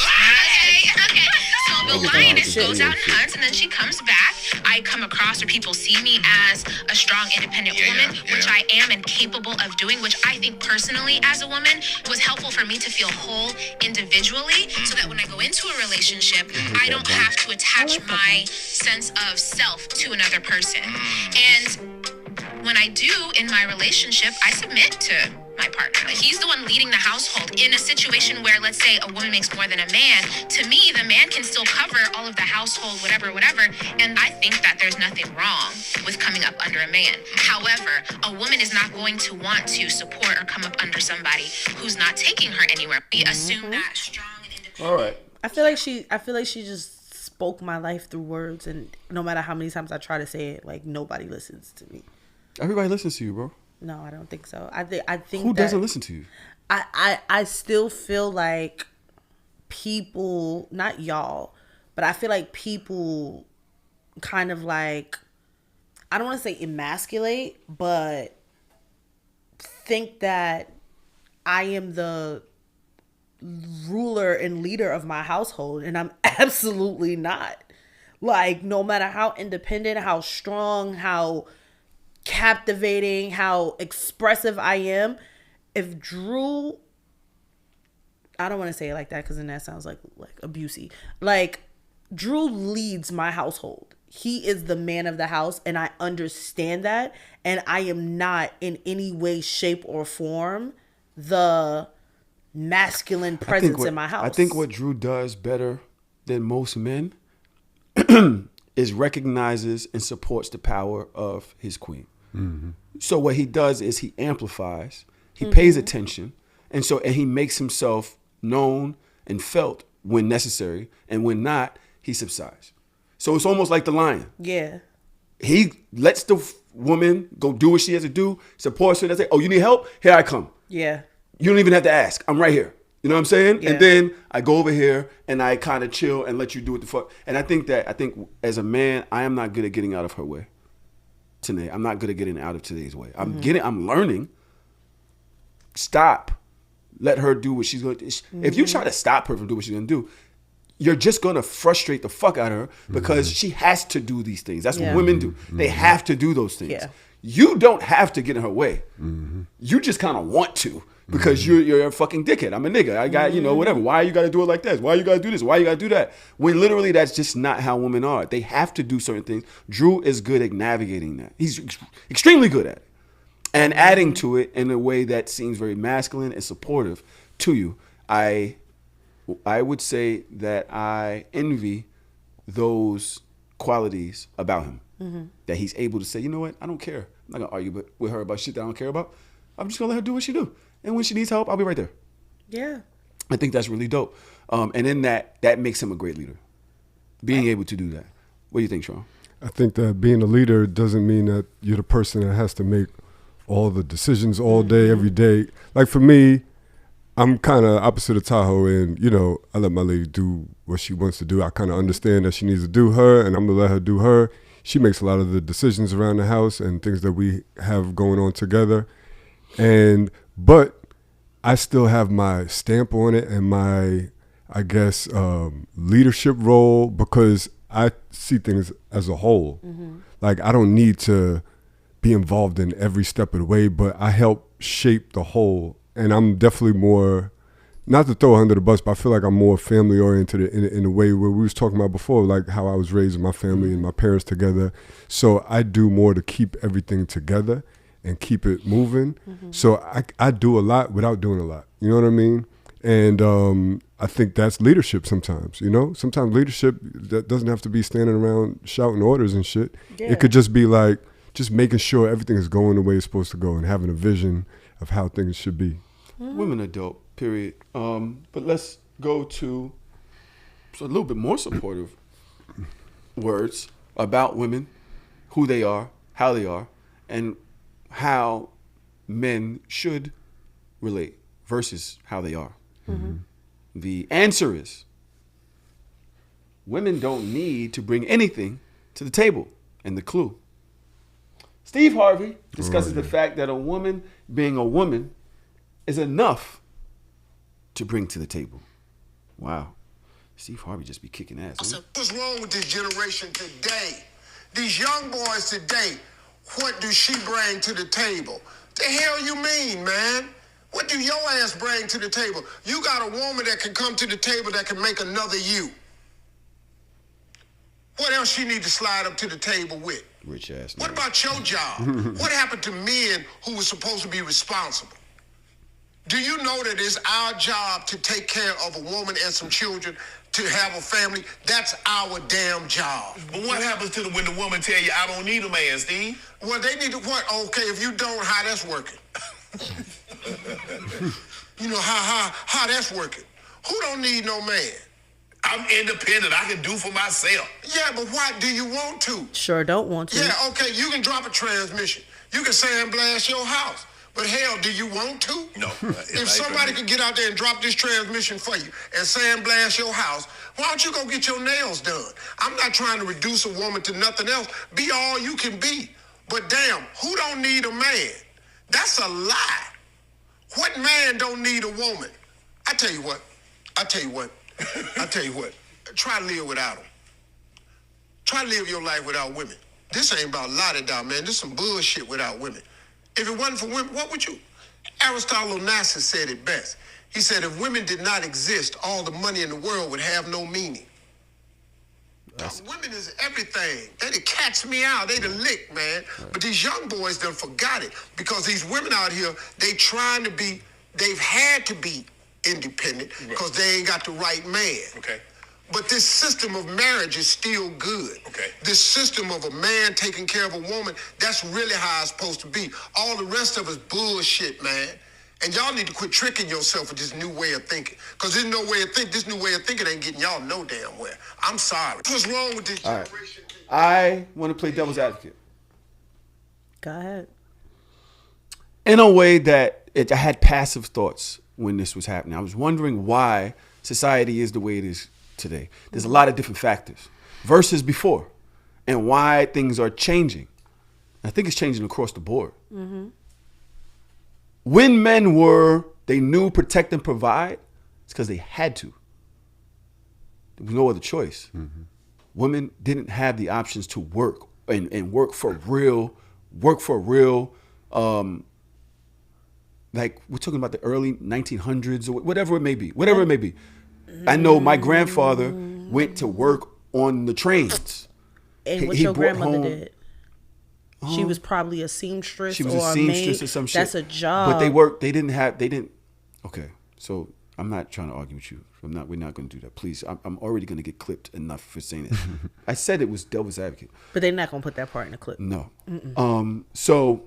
Okay. So the lioness goes out and hunts, and then she comes back. I come across, or people see me as a strong, independent woman, which I am and capable of doing, which I think personally, as a woman, was helpful for me to feel whole individually, so that when I go into a relationship, I don't have to attach my sense of self to another person. And when I do in my relationship, I submit to my partner. He's the one leading the household. In a situation where, let's say, a woman makes more than a man, to me, the man can still cover all of the household, whatever. And I think that there's nothing wrong with coming up under a man. However, a woman is not going to want to support or come up under somebody who's not taking her anywhere. We assume that strong and independent. All right. I feel like she just spoke my life through words, and no matter how many times I try to say it, like, nobody listens to me. Everybody listens to you, bro. No, I don't think so. I think who doesn't listen to you? I still feel like people, not y'all, but I feel like people kind of like, I don't want to say emasculate, but think that I am the ruler and leader of my household, and I'm absolutely not. Like, no matter how independent, how strong, how captivating, how expressive I am, if Drew, I don't want to say it like that because then that sounds like abusey. Like, Drew leads my household. He is the man of the house, and I understand that. And I am not in any way, shape, or form the masculine presence in my house. I think what Drew does better than most men is recognizes and supports the power of his queen. Mm-hmm. So what he does is he amplifies, he pays attention, and he makes himself known and felt when necessary, and when not, he subsides. So it's almost like the lion. Yeah. He lets the woman go do what she has to do, supports her, and say, oh, you need help? Here I come. Yeah. You don't even have to ask. I'm right here. You know what I'm saying? Yeah. And then I go over here and I kind of chill and let you do what the fuck. And I think as a man, I am not good at getting out of her way. Today, I'm not good at getting out of today's way. I'm learning. Stop. Let her do what she's going to do. If you try to stop her from doing what she's going to do, you're just going to frustrate the fuck out of her because she has to do these things. That's what women do. They have to do those things. Yeah. You don't have to get in her way. You just kind of want to because you're a fucking dickhead. I'm a nigga. I got, whatever. Why you got to do it like this? Why you got to do this? Why you got to do that? When literally that's just not how women are. They have to do certain things. Drew is good at navigating that. He's extremely good at it. And adding to it in a way that seems very masculine and supportive to you. I would say that I envy those qualities about him. That he's able to say, you know what, I don't care. I'm not going to argue with her about shit that I don't care about. I'm just going to let her do what she do. And when she needs help, I'll be right there. Yeah. I think that's really dope. And in that makes him a great leader. Being able to do that. What do you think, Sean? I think that being a leader doesn't mean that you're the person that has to make all the decisions all day, every day. Like for me, I'm kind of opposite of Tahoe, and I let my lady do what she wants to do. I kind of understand that she needs to do her, and I'm gonna let her do her. She makes a lot of the decisions around the house and things that we have going on together, but I still have my stamp on it and my, I guess, leadership role because I see things as a whole. Like I don't need to be involved in every step of the way, but I help shape the whole. And I'm definitely more, not to throw her under the bus, but I feel like I'm more family oriented in a way where we was talking about before, like how I was raised with my family and my parents together. So I do more to keep everything together and keep it moving. So I do a lot without doing a lot. You know what I mean? And I think that's leadership sometimes, Sometimes leadership that doesn't have to be standing around shouting orders and shit. Yeah. It could just be like, just making sure everything is going the way it's supposed to go and having a vision of how things should be. Women are dope, period. But let's go to a little bit more supportive words about women, who they are, how they are, and how men should relate versus how they are. The answer is women don't need to bring anything to the table. And the clue, Steve Harvey discusses the fact that a woman being a woman is enough to bring to the table. Wow. Steve Harvey just be kicking ass. What's wrong with this generation today? These young boys today, what do she bring to the table? The hell you mean, man? What do your ass bring to the table? You got a woman that can come to the table that can make another you. What else she need to slide up to the table with? Rich ass. What about your job? What happened to men who were supposed to be responsible? Do you know that it's our job to take care of a woman and some children, to have a family? That's our damn job. But what happens to when the woman tell you, I don't need a man, Steve? Well, they need to what? Okay, if you don't, how that's working? How that's working? Who don't need no man? I'm independent. I can do for myself. Yeah, but why do you want to? Sure don't want to. Yeah, okay, you can drop a transmission. You can sandblast your house. But hell, do you want to? No. If somebody could get out there and drop this transmission for you and sandblast your house, why don't you go get your nails done? I'm not trying to reduce a woman to nothing else. Be all you can be. But damn, who don't need a man? That's a lie. What man don't need a woman? I tell you what. Try to live without them. Try to live your life without women. This ain't about la-da-da, man. This some bullshit without women. If it wasn't for women, what would you? Aristotle Onassis said it best. He said, if women did not exist, all the money in the world would have no meaning. Women is everything. They catch me out. They the lick, man. But these young boys done forgot it because these women out here, they've had to be independent because they ain't got the right man. Okay. But this system of marriage is still good. Okay. This system of a man taking care of a woman, that's really how it's supposed to be. All the rest of it's bullshit, man. And y'all need to quit tricking yourself with this new way of thinking. Because this new way of thinking ain't getting y'all no damn where. I'm sorry. What's wrong with this generation? I want to play devil's advocate. Go ahead. In a way that I had passive thoughts when this was happening. I was wondering why society is the way it is today. There's a lot of different factors versus before and why things are changing. I think it's changing across the board. Mm-hmm. When men they knew protect and provide, it's because they had to. There was no other choice. Mm-hmm. Women didn't have the options to work and work for real, like we're talking about the early 1900s or whatever it may be. I know my grandfather went to work on the trains. And what your grandmother did? She was probably a seamstress. She was a seamstress or some shit. That's a job. But they didn't. Okay, so I'm not trying to argue with you. We're not going to do that. Please, I'm already going to get clipped enough for saying it. I said it was devil's advocate. But they're not going to put that part in the clip. No. So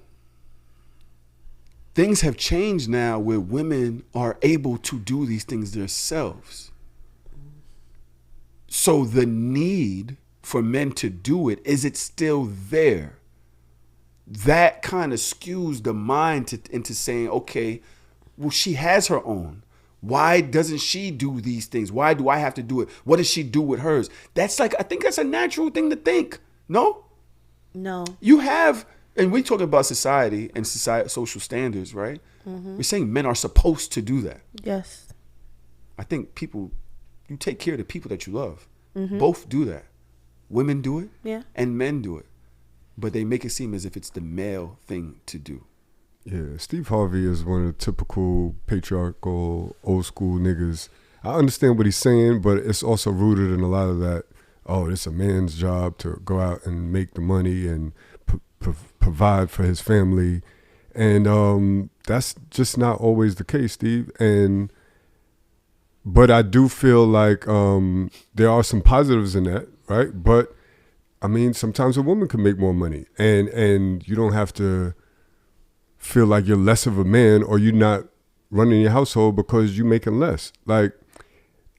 things have changed now where women are able to do these things themselves. So the need for men to do it, is it still there? That kind of skews the mind into saying, okay, well, she has her own. Why doesn't she do these things? Why do I have to do it? What does she do with hers? I think that's a natural thing to think. No? No. You have, and we're talking about society and social standards, right? Mm-hmm. We're saying men are supposed to do that. Yes. I think you take care of the people that you love. Mm-hmm. Both do that. Women do it. Yeah. And men do it. But they make it seem as if it's the male thing to do. Yeah, Steve Harvey is one of the typical patriarchal, old school niggas. I understand what he's saying, but it's also rooted in a lot of that, it's a man's job to go out and make the money and provide for his family. And that's just not always the case, Steve. But I do feel like there are some positives in that, right? But I mean, sometimes a woman can make more money, and you don't have to feel like you're less of a man or you're not running your household because you're making less. Like,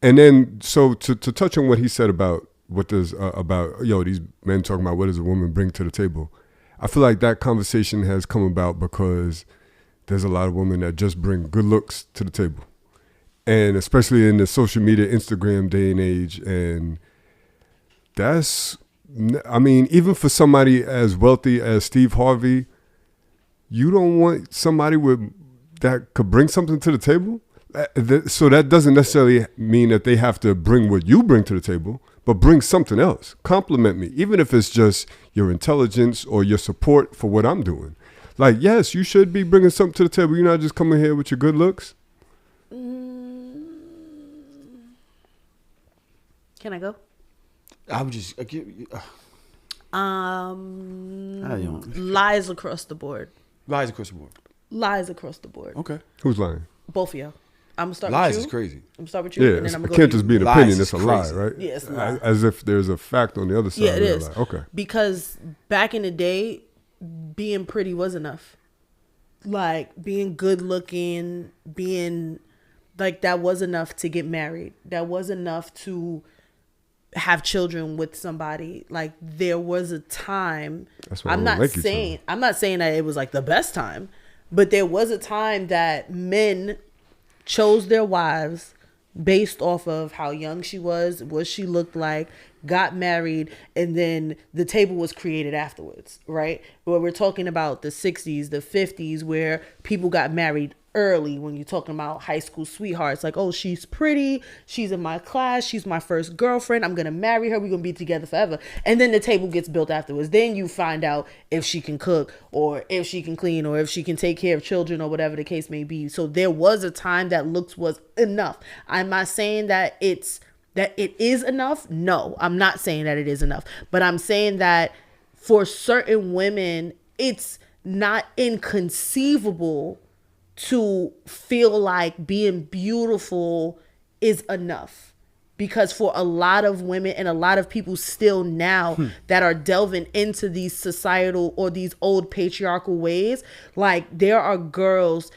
and then so to touch on what he said about what does these men talking about what does a woman bring to the table. I feel like that conversation has come about because there's a lot of women that just bring good looks to the table, and especially in the social media, Instagram day and age, and that's. I mean, even for somebody as wealthy as Steve Harvey, you don't want somebody that could bring something to the table. So that doesn't necessarily mean that they have to bring what you bring to the table, but bring something else. Compliment me, even if it's just your intelligence or your support for what I'm doing. Like, yes, you should be bringing something to the table. You're not just coming here with your good looks. Can I go? I would just lies across the board. Lies across the board. Lies across the board. Okay. Who's lying? Both of y'all. I'm gonna start lies with you. Lies is crazy. I'm gonna start with you. Yeah, and then I'm it gonna can't just be an opinion. It's a lie, right? Yeah, it's a lie. As if there's a fact on the other side. Yeah, it is. Lie. Okay. Because back in the day, being pretty was enough. Like being good looking, being like that was enough to get married. That was enough to have children with somebody. Like there was a time. That's what I'm not saying that it was like the best time, but there was a time that men chose their wives based off of how young she was, what she looked like, got married, and then the table was created afterwards, right? Where we're talking about the 60s, the 50s, where people got married early when you're talking about high school sweethearts. Like, oh, she's pretty, she's in my class, she's my first girlfriend, I'm gonna marry her, we're gonna be together forever. And then the table gets built afterwards. Then you find out if she can cook, or if she can clean, or if she can take care of children, or whatever the case may be. So there was a time that looks was enough. I'm not saying that it is enough. No, I'm not saying that it is enough. But I'm saying that for certain women, it's not inconceivable to feel like being beautiful is enough. Because for a lot of women and a lot of people still now that are delving into these societal or these old patriarchal ways, like there are girls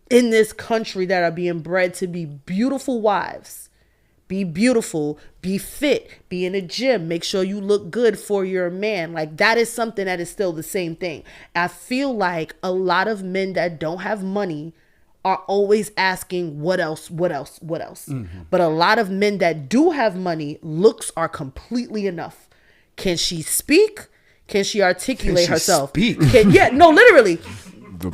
in this country that are being bred to be beautiful wives. Be beautiful, be fit, be in a gym, make sure you look good for your man. Like that is something that is still the same thing. I feel like a lot of men that don't have money are always asking what else. Mm-hmm. But a lot of men that do have money, looks are completely enough. Can she speak? Can she articulate herself? Literally.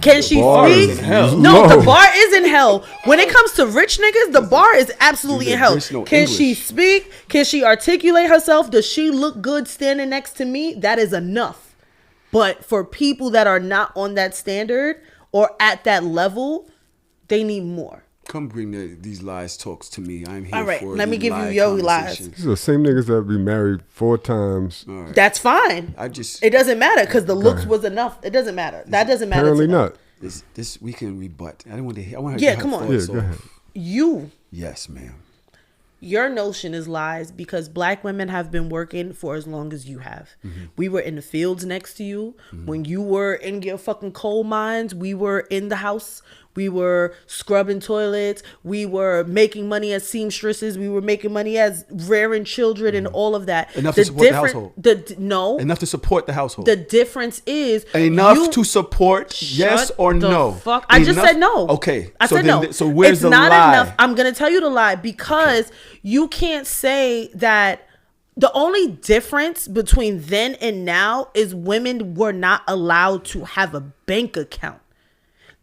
Can she speak? No, the bar is in hell. When it comes to rich niggas, the bar is absolutely in hell. Can she speak? Can she articulate herself? Does she look good standing next to me? That is enough. But for people that are not on that standard or at that level, they need more. Come bring these lies talks to me. I'm here all right, for let me give you your lies. These are the same niggas that be married 4 times. Right. That's fine. It doesn't matter because the looks was enough. It doesn't matter. That doesn't matter. Apparently not. This we can rebut. I don't want to hear. I want to hear. Yeah, come on. Yeah, go ahead. You. Yes, ma'am. Your notion is lies because black women have been working for as long as you have. Mm-hmm. We were in the fields next to you. Mm-hmm. When you were in your fucking coal mines, we were in the house. We were scrubbing toilets. We were making money as seamstresses. We were making money as rearing children and all of that. Enough to support the household. No. Enough to support the household. The difference is enough to support. Yes or no? Fuck. I just said no. Okay. I said no. So where's the lie? It's not enough. I'm gonna tell you the lie because you can't say that. The only difference between then and now is women were not allowed to have a bank account.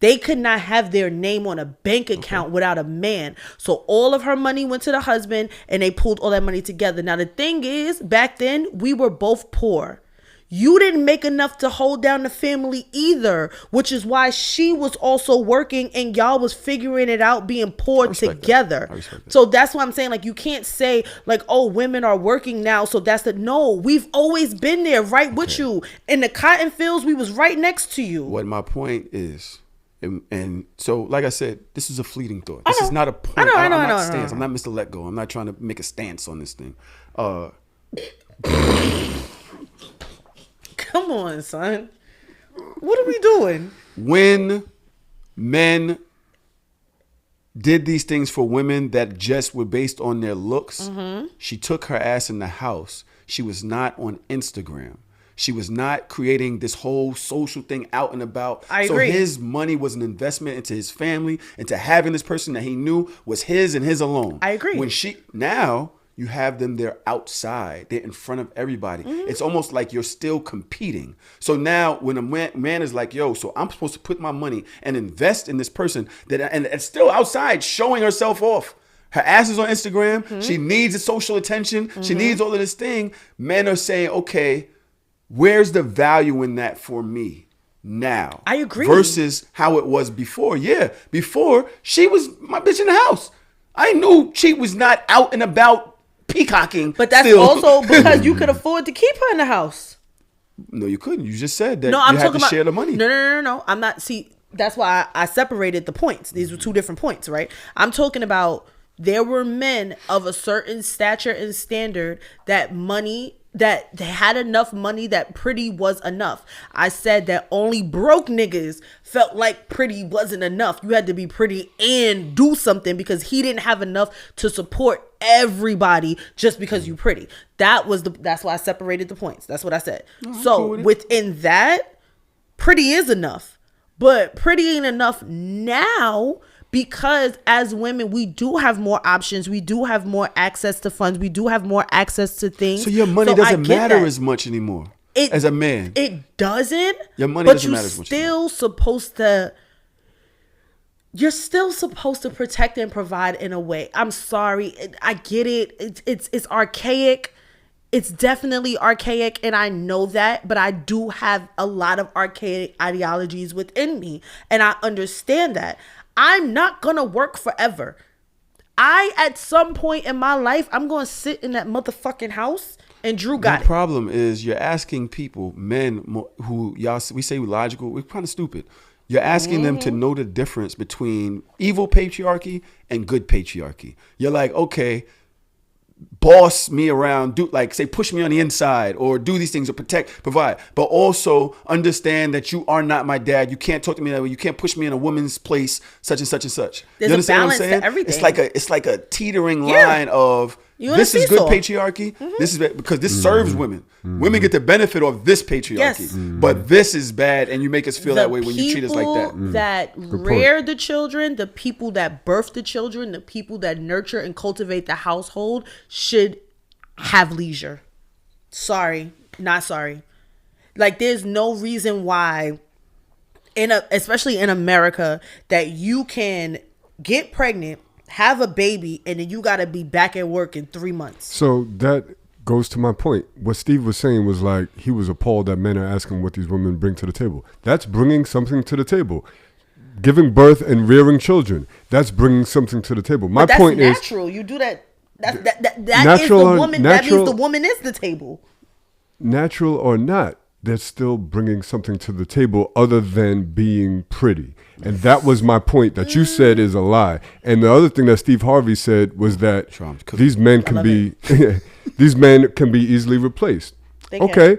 They could not have their name on a bank account without a man. So all of her money went to the husband and they pulled all that money together. Now, the thing is, back then, we were both poor. You didn't make enough to hold down the family either, which is why she was also working and y'all was figuring it out being poor together. So that's why I'm saying, like, you can't say, like, oh, women are working now, so that's the... No, we've always been there right with you. In the cotton fields, we was right next to you. What my point is... And so, like I said, this is a fleeting thought. This is not a point. I'm not Mr. Let Go. I'm not trying to make a stance on this thing. Come on, son. What are we doing? When men did these things for women that just were based on their looks, she took her ass in the house. She was not on Instagram. She was not creating this whole social thing out and about. I agree. So his money was an investment into his family, into having this person that he knew was his and his alone. I agree. Now you have them there outside. They're in front of everybody. It's almost like you're still competing. So now when a man is like, yo, so I'm supposed to put my money and invest in this person and it's still outside showing herself off. Her ass is on Instagram. She needs the social attention. She needs all of this thing. Men are saying, okay, where's the value in that for me now? I agree. Versus how it was before. Yeah, before, she was my bitch in the house. I knew she was not out and about peacocking. But that's also because you could afford to keep her in the house. No, you couldn't. You just said that you had to share the money. No. I'm not. See, that's why I separated the points. These were 2 different points, right? I'm talking about there were men of a certain stature and standard that they had enough money that pretty was enough. I said that only broke niggas felt like pretty wasn't enough. You had to be pretty and do something because he didn't have enough to support everybody just because you pretty. That's why I separated the points. That's what I said. So within that, pretty is enough, but pretty ain't enough now. Because as women, we do have more options. We do have more access to funds. We do have more access to things. So your money doesn't matter as much anymore as a man. It doesn't. Your money doesn't matter as much. But you're still supposed to... you're still supposed to protect and provide in a way. I'm sorry. I get it. It's archaic. It's definitely archaic, and I know that, but I do have a lot of archaic ideologies within me, and I understand that. I'm not going to work forever. At some point in my life, I'm going to sit in that motherfucking house, and Drew got it. The problem is you're asking people, men who we say logical, we're kind of stupid. You're asking them to know the difference between evil patriarchy and good patriarchy. You're like, okay, boss me around, do like say push me on the inside or do these things or protect, provide, but also understand that you are not my dad. You can't talk to me that way. You can't push me in a woman's place, such and such and such. There's you understand a balance what I'm saying? to everything. It's like a teetering line of this is good patriarchy. This is because this serves women. Women get the benefit of this patriarchy, yes. But this is bad, and you make us feel that way when you treat us like that. That rear the children, the people that birth the children, the people that nurture and cultivate the household should have leisure. Sorry, not sorry. Like there's no reason why, especially in America, that you can get pregnant, have a baby, and then you got to be back at work in 3 months. So that goes to my point. What Steve was saying was like he was appalled that men are asking what these women bring to the table. That's bringing something to the table. Giving birth and rearing children, that's bringing something to the table. My point is natural. You do that. That is the woman. That means the woman is the table. Natural or not, they're still bringing something to the table other than being pretty. And that was my point that you said is a lie. And the other thing that Steve Harvey said was that these men can be these men can be easily replaced. Okay.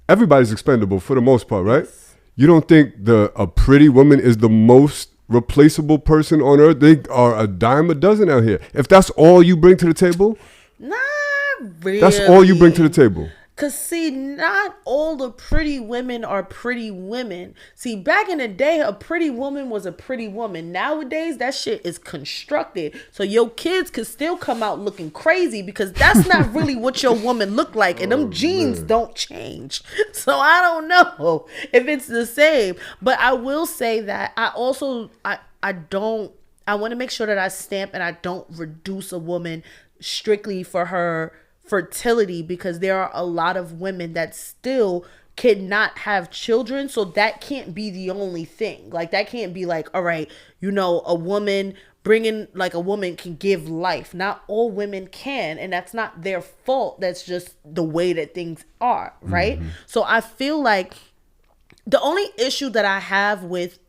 Everybody's expendable for the most part, right? Yes. You don't think a pretty woman is the most replaceable person on earth? They are a dime a dozen out here. If that's all you bring to the table, not really. That's all you bring to the table. Because, see, not all the pretty women are pretty women. See, back in the day, a pretty woman was a pretty woman. Nowadays, that shit is constructed. So your kids could still come out looking crazy because that's not really what your woman look like. And them genes don't change. So I don't know if it's the same. But I will say that I want to make sure that I stamp and I don't reduce a woman strictly for her fertility, because there are a lot of women that still cannot have children. So that can't be the only thing. Like that can't be like, all right, a woman a woman can give life. Not all women can, and that's not their fault. That's just the way that things are, right? Mm-hmm. So I feel like the only issue that I have with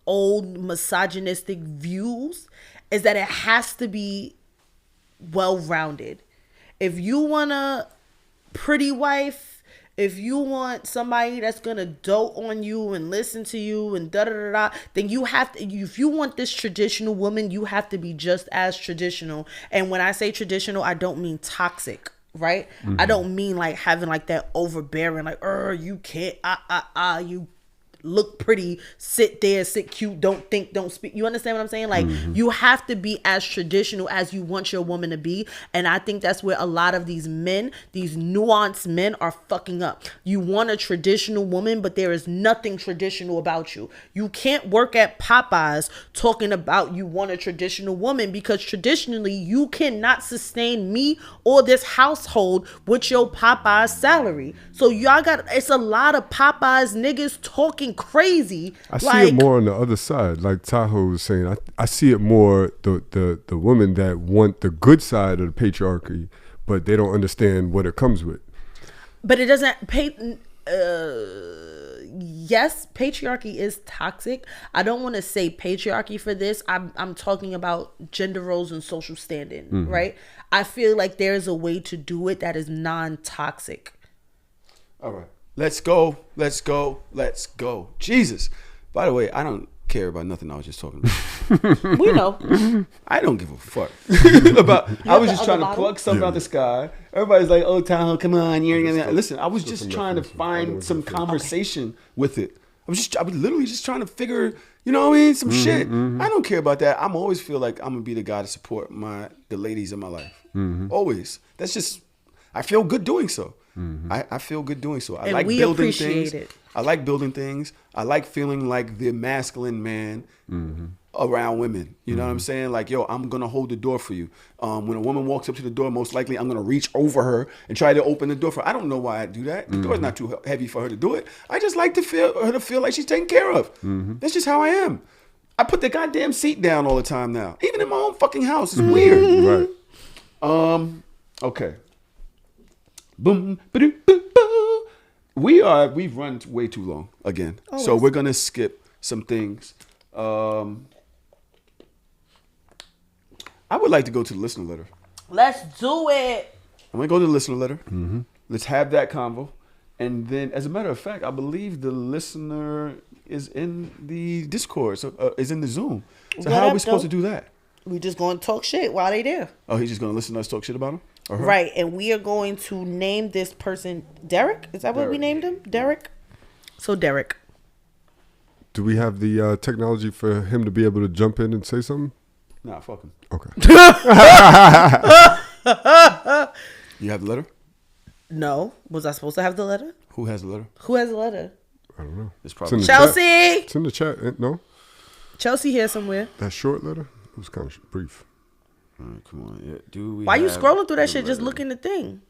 old misogynistic views is that it has to be well-rounded. If you want a pretty wife, if you want somebody that's going to dote on you and listen to you and da-da-da-da, then you have to, if you want this traditional woman, you have to be just as traditional. And when I say traditional, I don't mean toxic, right? Mm-hmm. I don't mean like having like that overbearing, like, you can't, you look pretty, sit there, sit cute, don't think, don't speak. You understand what I'm saying? Like, you have to be as traditional as you want your woman to be. And I think that's where a lot of these men, these nuanced men, are fucking up. You want a traditional woman, but there is nothing traditional about you. You can't work at Popeyes talking about you want a traditional woman, because traditionally you cannot sustain me or this household with your Popeyes salary. So it's a lot of Popeyes niggas talking crazy. I see it more on the other side, like Tahoe was saying. I see it more the women that want the good side of the patriarchy, but they don't understand what it comes with. But it doesn't yes, patriarchy is toxic. I don't want to say patriarchy for this. I'm talking about gender roles and social standing, right? I feel like there's a way to do it that is non-toxic. All right. Let's go. Jesus. By the way, I don't care about nothing I was just talking about. We know. I don't give a fuck about. I was just trying to pluck something out the sky. Everybody's like, "Oh, Tahoe, come on!" Listen, I was just trying to find some conversation with it. I was literally just trying to figure, some shit. I don't care about that. I'm always feel like I'm gonna be the guy to support the ladies in my life. Always. That's just. I feel good doing so. I feel good doing so. I like building things. I like building things. I like feeling like the masculine man. around women. You know what I'm saying? Like, yo, I'm gonna hold the door for you. When a woman walks up to the door, most likely I'm gonna reach over her and try to open the door for her. I don't know why I do that. The door's not too heavy for her to do it. I just like to feel like she's taken care of. That's just how I am. I put the goddamn seat down all the time now, even in my own fucking house. It's weird. Right. Okay. Boom. Ba-doo, boo, boo. We've run way too long again, so we're gonna skip some things. I would like to go to the listener letter. Let's do it. I'm gonna go to the listener letter. Let's have that convo, and then, as a matter of fact, I believe the listener is in the Discord, so is in the Zoom. So how are we supposed to do that? We just gonna talk shit while they there. Oh, he's just gonna listen to us talk shit about him? Or her? Right, and we are going to name this person Derek. Is that what we named him? Derek. So Derek. Do we have the technology for him to be able to jump in and say something? Nah, fuck him. Okay. You have the letter? No. Was I supposed to have the letter? Who has the letter? Who has the letter? I don't know. It's probably Chelsea. It's in the chat. No? Chelsea here somewhere. That short letter? It was kind of brief. All right, come on. Yeah. Do we Why you scrolling through that shit? letter? Just look in the thing.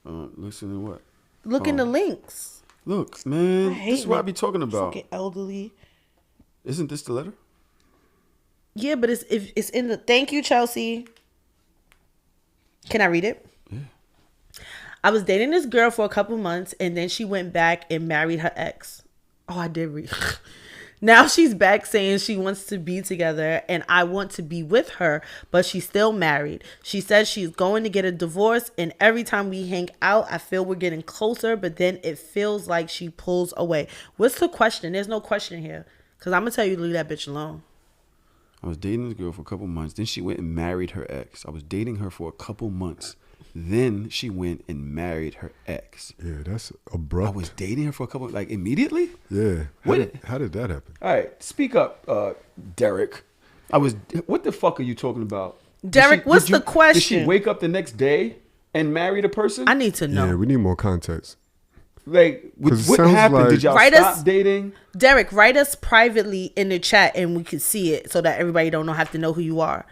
Listen to what? Look in the links. Look, man. hate This is what I when be talking about. Fucking elderly. Isn't this the letter? Yeah, but it's in the. Thank you, Chelsea. Can I read it? Yeah. I was dating this girl for a couple months, and then she went back and married her ex. Oh, I did read. Now she's back saying she wants to be together, and I want to be with her, but she's still married. She says she's going to get a divorce, and every time we hang out, I feel we're getting closer, but then it feels like she pulls away. What's the question? There's no question here, because I'm going to tell you to leave that bitch alone. I was dating this girl for a couple months. Then she went and married her ex. I was dating her for a couple months. Then she went and married her ex. Yeah, that's abrupt. I was dating her for a couple, like immediately? Yeah. How did that happen? All right, speak up, Derek. What the fuck are you talking about? Derek, what's the question? Did she wake up the next day and marry the person? I need to know. Yeah, we need more context. Like, what happened? Did y'all stop dating? Derek, write us privately in the chat and we could see it so that everybody don't have to know who you are.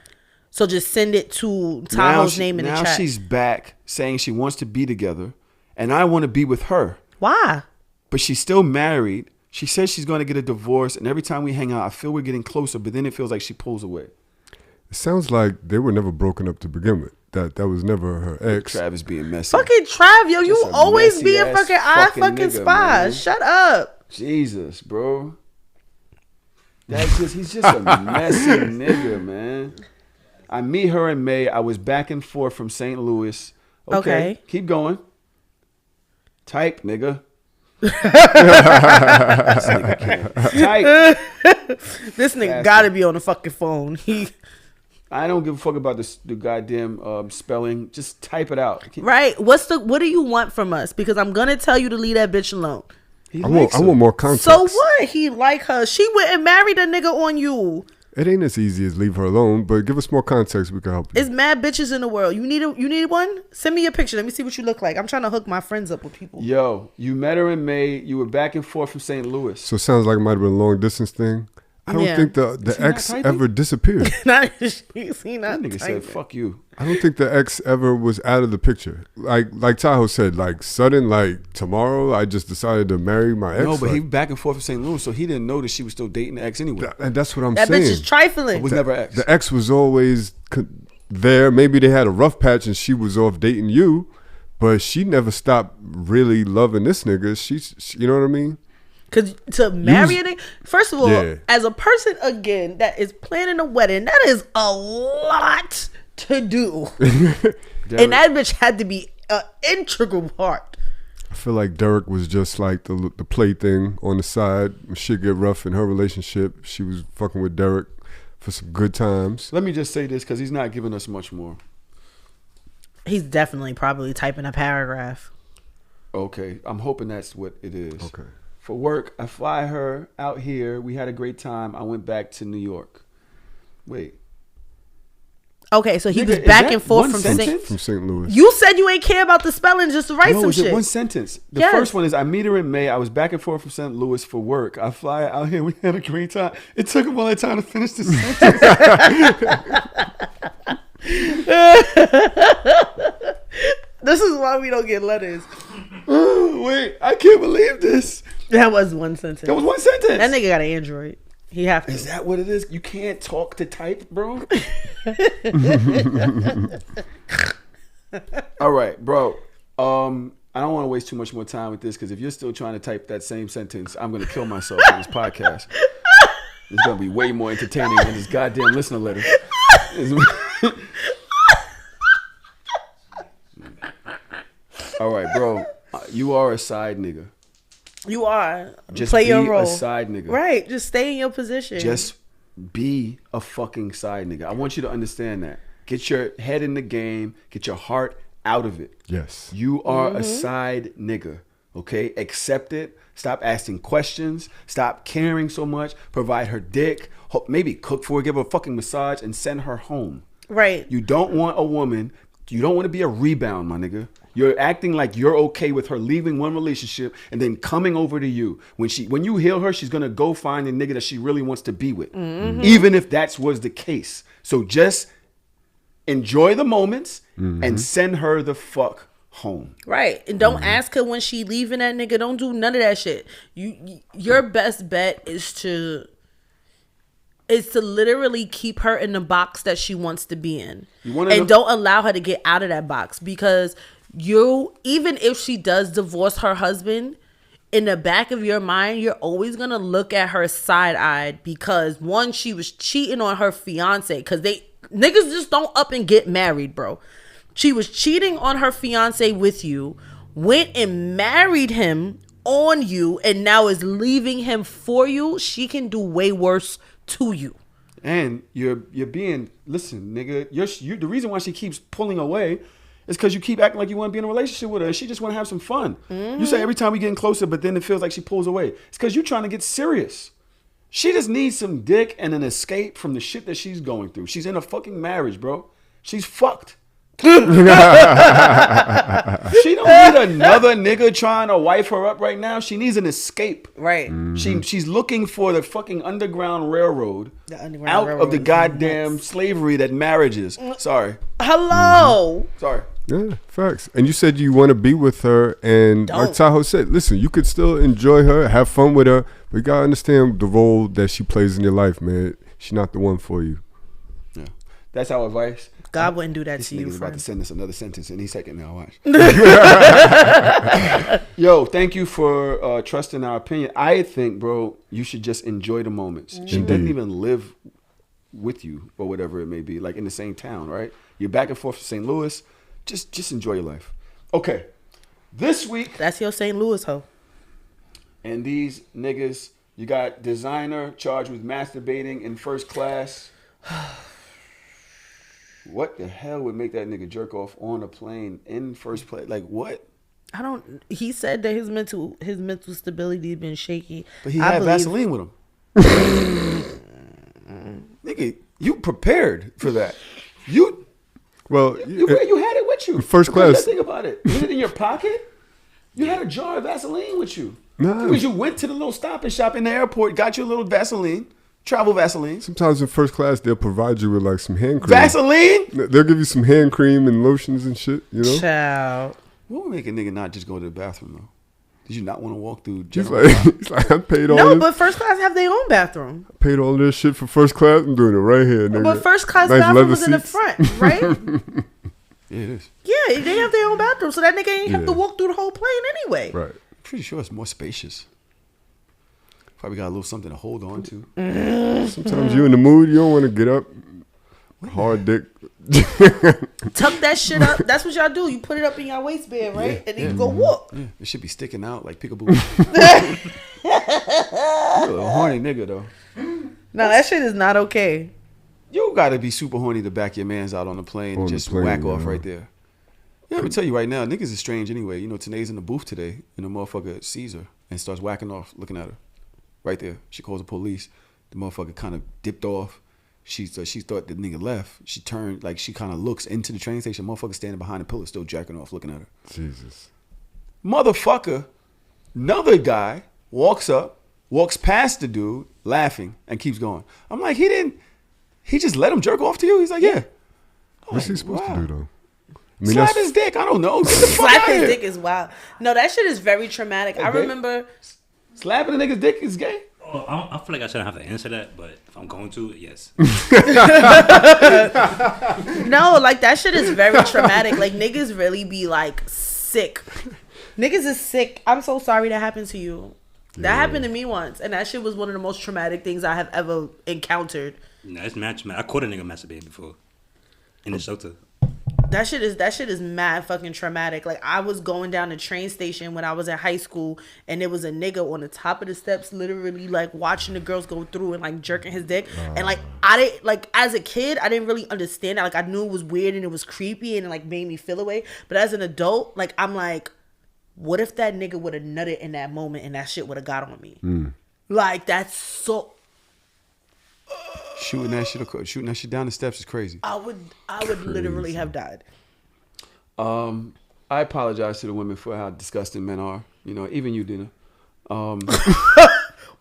So just send it to Tahoe's name in the chat. Now she's back saying she wants to be together, and I want to be with her. Why? But she's still married. She says she's going to get a divorce, and every time we hang out, I feel we're getting closer, but then it feels like she pulls away. It sounds like they were never broken up to begin with. That was never her ex. Travis being messy. Fucking Trav, yo, you always be a messy-ass fucking fucking nigga, spy. man. Shut up. Jesus, bro. He's just a messy nigga, man. I meet her in May. I was back and forth from St. Louis. Okay. Keep going. Type, nigga. This nigga can't. Type. This nigga gotta be on the fucking phone. I don't give a fuck about the goddamn spelling. Just type it out. Right. What do you want from us? Because I'm gonna tell you to leave that bitch alone. I want more context. So what? He like her. She went and married a nigga on you. It ain't as easy as leave her alone, but give us more context. We can help you. There's mad bitches in the world. You need one? Send me a picture. Let me see what you look like. I'm trying to hook my friends up with people. Yo, you met her in May. You were back and forth from St. Louis. So it sounds like it might have been a long distance thing. I don't think the ex ever disappeared. That nigga said, "Fuck you." I don't think the ex ever was out of the picture. Like Tahoe said, like sudden, like tomorrow, I just decided to marry my ex. No, but he back and forth from St. Louis, so he didn't know that she was still dating the ex anyway. And that's what I'm saying. That bitch is trifling. It was never ex. The ex was always there. Maybe they had a rough patch and she was off dating you, but she never stopped really loving this nigga. She you know what I mean? Because to marry a nigga, first of all, as a person, again, that is planning a wedding, that is a lot to do. And that bitch had to be an integral part. I feel like Derek was just like the plaything on the side. When shit get rough in her relationship, she was fucking with Derek for some good times. Let me just say this, because he's not giving us much more. He's definitely probably typing a paragraph. Okay, I'm hoping that's what it is. Okay. For work, I fly her out here. We had a great time. I went back to New York. Wait. Okay, so he was Nigga, back is and that forth one from sentence? From St. Louis. You said you ain't care about the spelling, just to write No, some is it shit. one sentence? The Yes. first one is I meet her in May. I was back and forth from St. Louis for work. I fly out here. We had a great time. It took him all that time to finish the sentence. This is why we don't get letters. Wait, I can't believe this. That was one sentence. That was one sentence. That nigga got an Android. He have to. Is that what it is? You can't talk to type, bro? All right, bro. I don't want to waste too much more time with this because if you're still trying to type that same sentence, I'm going to kill myself on this podcast. It's going to be way more entertaining than this goddamn listener letter. All right, bro. You are a side nigga. You are. Just play be your role. a side nigga. Right. Just stay in your position. Just be a fucking side nigga. I want you to understand that. Get your head in the game. Get your heart out of it. Yes. You are a side nigga. Okay? Accept it. Stop asking questions. Stop caring so much. Provide her dick. Maybe cook for her. Give her a fucking massage and send her home. Right. You don't want a woman. You don't want to be a rebound, my nigga. You're acting like you're okay with her leaving one relationship and then coming over to you. When you heal her, she's gonna go find a nigga that she really wants to be with, even if that was the case. So just enjoy the moments and send her the fuck home. Right. And don't ask her when she leaving that nigga. Don't do none of that shit. Your best bet is to literally keep her in the box that she wants to be in. And don't allow her to get out of that box, because even if she does divorce her husband, in the back of your mind, you're always going to look at her side-eyed because, one, she was cheating on her fiance, because niggas just don't up and get married, bro. She was cheating on her fiance with you, went and married him on you, and now is leaving him for you. She can do way worse to you. And you're being, listen, nigga, the reason why she keeps pulling away is because you keep acting like you want to be in a relationship with her and she just want to have some fun. You say every time we getting closer, but then it feels like she pulls away. It's because you're trying to get serious. She just needs some dick and an escape from the shit that she's going through. She's in a fucking marriage, bro. She's fucked. She don't need another nigga trying to wife her up right now. She needs an escape. Right. She's looking for the fucking Underground Railroad Underground Railroad of the goddamn slavery that marriage is. Sorry. Hello. Sorry. Yeah, facts. And you said you want to be with her, and like Tahoe said, listen, you could still enjoy her, have fun with her, but you gotta understand the role that she plays in your life, man. She's not the one for you. Yeah, that's our advice. God wouldn't do that this to you, nigga's about friend. to send us another sentence any second now. Watch. Yo, thank you for trusting our opinion. I think, bro, you should just enjoy the moments. She doesn't even live with you or whatever it may be, like in the same town, right? You're back and forth to St. Louis. Just enjoy your life. Okay. This week. That's your St. Louis hoe. And these niggas, you got designer charged with masturbating in first class. What the hell would make that nigga jerk off on a plane in first place? Like what? He said that his mental stability had been shaky. But he had Vaseline with him. Nigga, you prepared for that. You had it with you. First class. Think about it. Was it in your pocket? You had a jar of Vaseline with you. Nah. Because you went to the little Stop and Shop in the airport, got you a little Vaseline, travel Vaseline. Sometimes in first class, they'll provide you with like some hand cream. Vaseline? They'll give you some hand cream and lotions and shit, you know? Child. What would make a nigga not just go to the bathroom, though? Did you not want to walk through? He's like, I paid all No, this. but first class have their own bathroom. I paid all this shit for first class. I'm doing it right here, nigga. But first class Nice bathroom was leather in the seats. front, right? Yeah, it is. Yeah, they have their own bathroom, so that nigga ain't have to walk through the whole plane anyway. Right. Pretty sure it's more spacious. Probably got a little something to hold on to. Sometimes you in the mood, you don't want to get up. Hard dick. Tuck that shit up. That's what y'all do. You put it up in your waistband, right? Yeah, and then you go whoop. Yeah, it should be sticking out like peekaboo. You're a horny nigga, though. No, that shit is not okay. You got to be super horny to back your mans out on the plane and just whack off right there. Yeah, I'm going to tell you right now, niggas is strange anyway. You know, Tanae's in the booth today, and the motherfucker sees her and starts whacking off, looking at her. Right there. She calls the police. The motherfucker kind of dipped off. she thought the nigga left. She turned, like, she kind of looks into the train station. Motherfucker standing behind the pillar, still jacking off, looking at her. Jesus. Motherfucker, another guy walks past the dude, laughing, and keeps going. I'm like, he just let him jerk off to you? He's like, yeah. What's he supposed to do, though? I mean, slap his dick. I don't know. Slap his dick is wild. No, that shit is very traumatic. I remember slapping a nigga's dick is gay. Oh, I feel like I shouldn't have to answer that, but if I'm going to, yes. No, like that shit is very traumatic. Like niggas really be like sick. Niggas is sick. I'm so sorry that happened to you. That happened to me once, and that shit was one of the most traumatic things I have ever encountered. No, it's mad traumatic. I caught a nigga masturbating before in the shelter. That shit is mad fucking traumatic. Like I was going down the train station when I was in high school, and there was a nigga on the top of the steps, literally like watching the girls go through and like jerking his dick. And like I didn't, like as a kid, I didn't really understand that. Like I knew it was weird and it was creepy and it like made me feel away. But as an adult, like I'm like, what if that nigga would have nutted in that moment and that shit would have got on me? Like that's so. Shooting that shit down the steps is crazy. I would literally have died. I apologize to the women for how disgusting men are. You know, even you, Dina.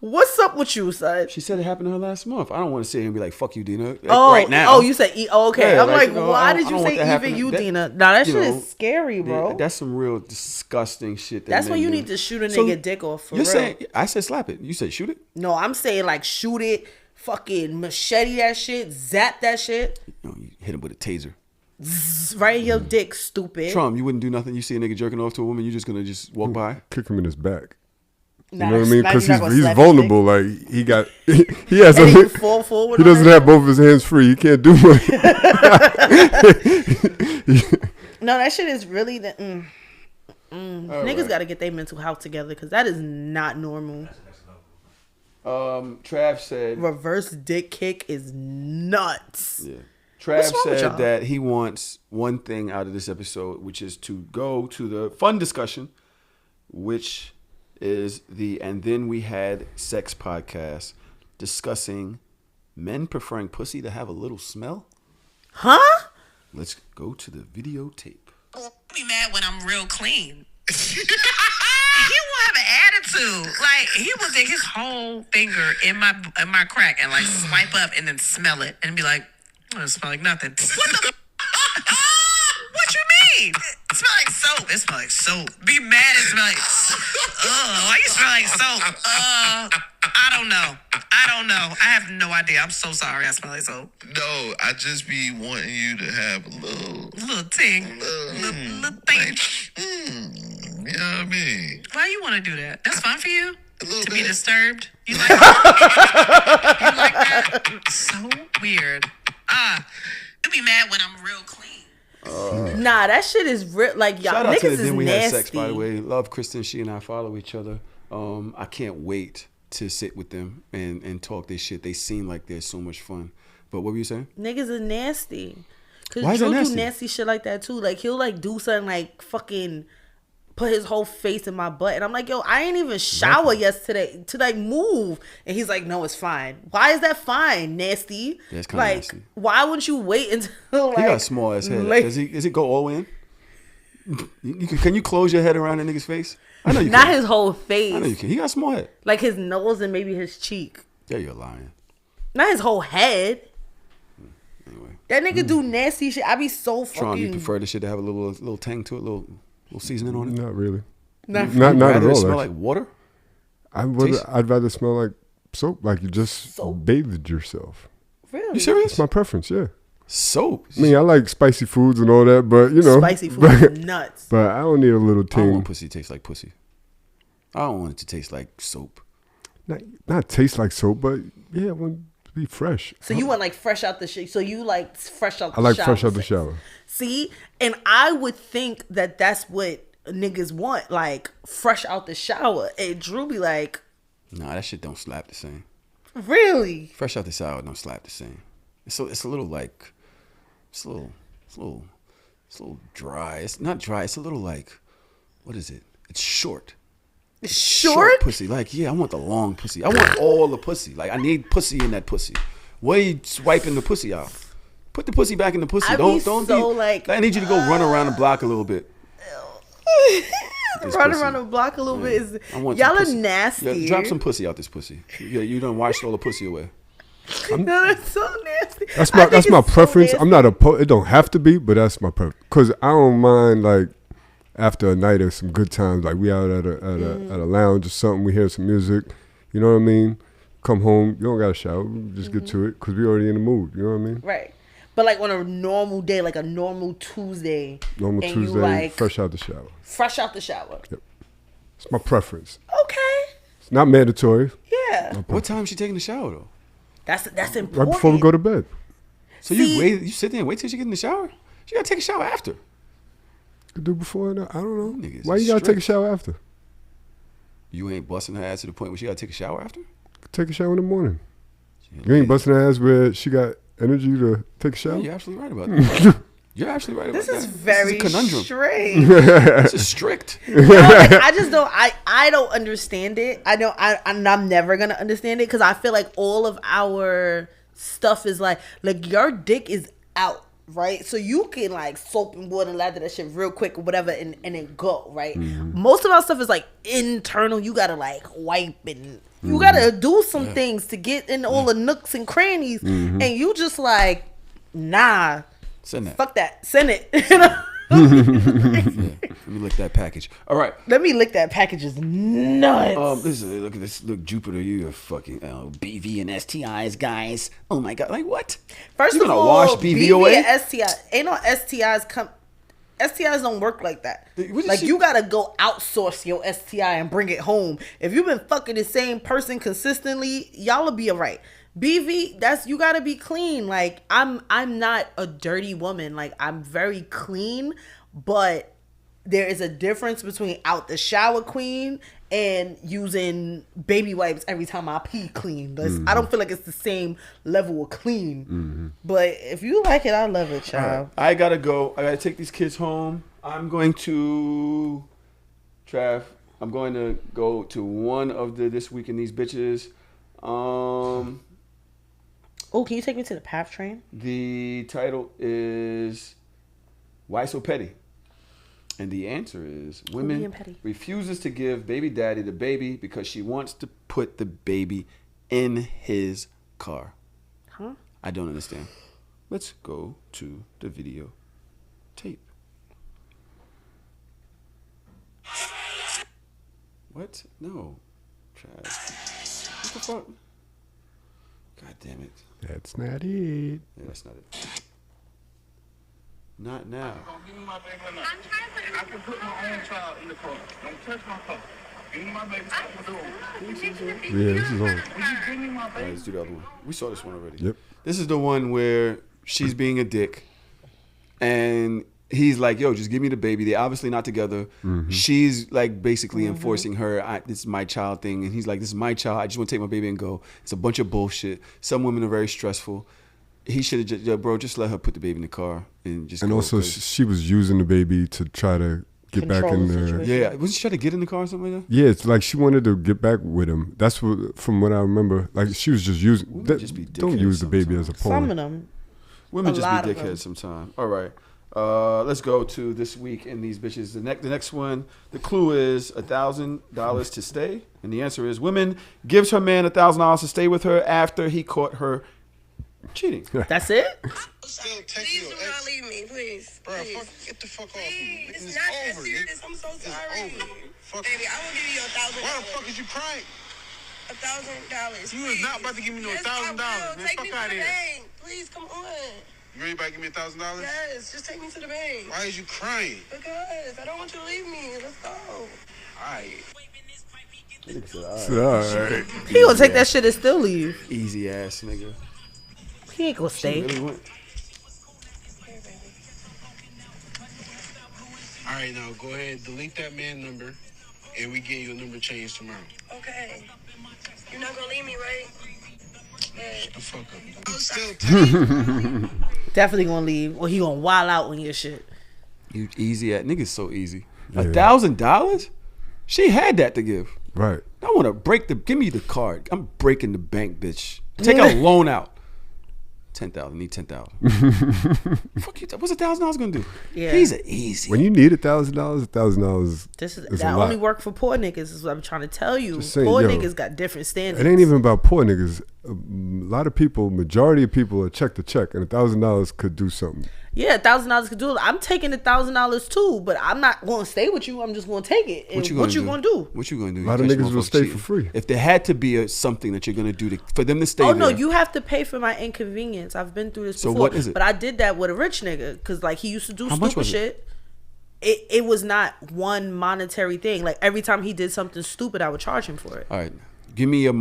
What's up with you, son? She said it happened to her last month. I don't want to sit here and be like, "Fuck you, Dina." Right now. Oh, you said okay. Yeah, I'm like, you know, why did you say even you, Dina? Nah, that shit is scary, bro. That's some real disgusting shit. That's when you need to shoot a nigga dick off. For you're real. saying I said slap it. You said shoot it. No, I'm saying like shoot it. Fucking machete that shit, zap that shit. You hit him with a taser. Zzz, right in your dick, stupid. Trump, you wouldn't do nothing. You see a nigga jerking off to a woman, you just gonna just walk by? Kick him in his back. You Nah, know what I mean? Because he's slap vulnerable. Like he has and a, fall forward. He doesn't have both of his hands free. He can't do much. No, that shit is really the. Niggas got to get their mental health together because that is not normal. Trav said reverse dick kick is nuts. Yeah. Trav said that he wants one thing out of this episode, which is to go to the fun discussion, which is the And Then We Had Sex podcast discussing men preferring pussy to have a little smell. Huh? Let's go to the videotape. Be mad when I'm real clean. He will have an attitude. Like he will dig his whole finger in my crack and like swipe up and then smell it and be like, "Oh, it smell like nothing." What the? What you mean? It smell like soap. It smell like soap. Be mad and smell like. Why you smell like soap? I don't know. I have no idea. I'm so sorry. I smell like soap. No, I just be wanting you to have a little ting, little thing. You know what I mean? Why you want to do that? That's fun for you? To be disturbed? You like that? You like that? So weird. You be mad when I'm real clean. Nah, that shit is real. Like, y'all Shout out niggas to the is Then We nasty. Had Sex, by the way. Love Kristen. She and I follow each other. I can't wait to sit with them and talk this shit. They seem like they're so much fun. But what were you saying? Niggas are nasty. Why Cause is that Drew nasty? do nasty shit like that too. Like he'll like do something like fucking put his whole face in my butt, and I'm like, yo, I ain't even shower yesterday to like move, and he's like, no, it's fine. Why is that fine? Nasty. Yeah, it's kind of like, nasty. why wouldn't you wait until like? He got a small ass head. like- Does it go all in? Can you close your head around a nigga's face? I know you Not can. his whole face. I know you can. He got a small head. Like his nose and maybe his cheek. Yeah, you're lying. Not his whole head. Anyway. That nigga do nasty shit. I be so fucking. Tron, you prefer this shit to have a little tang to it, little seasoning on it? Not really. Not Not at rather all. it smell actually. like water? I'd rather smell like soap, like you just bathed yourself. Really? You serious? It's my preference, yeah. Soap? I mean, I like spicy foods and all that, but you know. Spicy food is nuts. But I don't need a little I don't ting. want pussy to taste like pussy. I don't want it to taste like soap. Not taste like soap, but yeah, I want to be fresh. So you want like fresh out the shit. So you like fresh out the I like shower. fresh out the sex. shower. See? And I would think that that's what niggas want. Like fresh out the shower. And Drew be like, Nah, that shit don't slap the same. really? Fresh out the shower don't slap the same. It's a little like, it's a little dry. It's not dry. It's a little like, what is it? It's short. Short? Pussy. Like, yeah, I want the long pussy. I want all the pussy. Like, I need pussy in that pussy. What are you swiping the pussy out? Put the pussy back in the pussy. Don't be like. I need you to go run around the block a little bit. Run around the block a little bit is y'all are nasty. Yeah, drop some pussy out this pussy. Yeah, you done washed all the pussy away. No, that's so nasty. That's my preference. So I'm not it don't have to be, but that's my preference. Cause I don't mind like after a night of some good times, like we out at a lounge or something, we hear some music. You know what I mean? Come home, you don't gotta shower. We just get to it because we already in the mood. You know what I mean? Right. But like on a normal day, like a normal Tuesday. Normal Tuesday, you like fresh out the shower. Fresh out the shower. Yep. It's my preference. Okay. It's not mandatory. Yeah. What time is she taking the shower though? That's important. Right before we go to bed. So you sit there and wait till she get in the shower? She gotta take a shower after. Could do before and I don't know. Niggas Why you gotta take a shower after? You ain't busting her ass to the point where she gotta take a shower after? Take a shower in the morning. You ain't busting her ass where she got energy to take a shower? Yeah, you're absolutely right about that. You're absolutely right about that. This is very this is a conundrum. strange. This is strict. I just don't. I don't understand it. I'm never gonna understand it because I feel like all of our stuff is like your dick is out, right? So you can like soap and water and lather that shit real quick or whatever, and then go right. Mm-hmm. Most of our stuff is like internal. You gotta like wipe and you gotta do some things to get in all the nooks and crannies, and you just like nah. Send that. Fuck that. Send it. Let me lick that package. All right. Let me lick that package. Is nuts. Look at this. Look, Jupiter, you are fucking BV and STIs, guys. Oh my god, like what? First you of all, wash BV away? and STI ain't no STIs come. STIs don't work like that. Like you gotta go outsource your STI and bring it home. If you've been fucking the same person consistently, y'all will be alright. BV, you gotta be clean. Like I'm not a dirty woman. Like I'm very clean, but there is a difference between out the shower queen and using baby wipes every time I pee clean. I don't feel like it's the same level of clean. But if you like it, I love it, child. Right. I gotta go. I gotta take these kids home. I'm going to go to one of the This Week in These Bitches. Oh, can you take me to the PATH train? The title is Why So Petty? And the answer is women refuses to give baby daddy the baby because she wants to put the baby in his car. Huh? I don't understand. Let's go to the video tape. What? No. Trash. What the fuck? God damn it. That's not it. Yeah, that's not it. Not now. Give me my baby now. I can put my own child in the car. Don't touch my car. Give me my baby. Stop the door. Yeah, this is on. Give me my All right, let's do the other one. We saw this one already. Yep. This is the one where she's being a dick. And he's like, yo, just give me the baby. They're obviously not together. She's like basically enforcing her, this is my child thing. And he's like, this is my child. I just want to take my baby and go. It's a bunch of bullshit. Some women are very stressful. He should have just, just let her put the baby in the car and just. And go, also, she was using the baby to try to get back in there. Yeah, wasn't she trying to get in the car or something like that? Yeah, it's like she wanted to get back with him. That's what, from what I remember. Like she was just using. Don't use the baby as a pawn. Some of them. Women just be dickheads sometimes. All right. Let's go to This Week in These Bitches. The next one, the clue is $1,000 to stay. And the answer is women gives her man $1,000 to stay with her after he caught her cheating. That's it? Please do not leave me, please. Bro, get the fuck off me. It's not that serious. I'm so sorry. Baby, I will give you $1,000. Why the fuck is you crying? $1,000. You is not about to give me no $1,000. Man, Take me fuck out to of the here. bank. Please, come on. You really about to give me $1,000? Yes, just take me to the bank. Why is you crying? Because I don't want you to leave me. Let's go. Alright. Alright. He gonna take that shit and still leave. Easy ass nigga. He ain't gonna stay. Really went. Alright, now go ahead, delete that man number, and we get you a number change tomorrow. Okay. You're not gonna leave me, right? Shut the fuck up. I'm still Definitely gonna leave, or he gonna wild out on your shit. You easy at niggas so easy. $1,000? She had that to give. Right. I want to give me the card. I'm breaking the bank, bitch. Take a loan out. $10,000. Need $10,000. Fuck you. What's $1,000 gonna do? Yeah. Easy. When you need $1,000, This is is that a lot. only work for poor niggas. Is what I'm trying to tell you. Just saying, Poor yo, niggas got different standards. It ain't even about poor niggas. A lot of people, majority of people are check to check, and $1,000 could do something. Yeah, $1,000 could do it. I'm taking $1,000 too, but I'm not going to stay with you. I'm just going to take it. And what you going to do? What you going to do? A lot of niggas will stay for free. If there had to be something that you're going to do for them to stay Oh, no, there. you have to pay for my inconvenience. I've been through this So before. what is it? But I did that with a rich nigga because, like, he used to do How much stupid was it? shit. It was not one monetary thing. Like, every time he did something stupid, I would charge him for it. All right. Give me your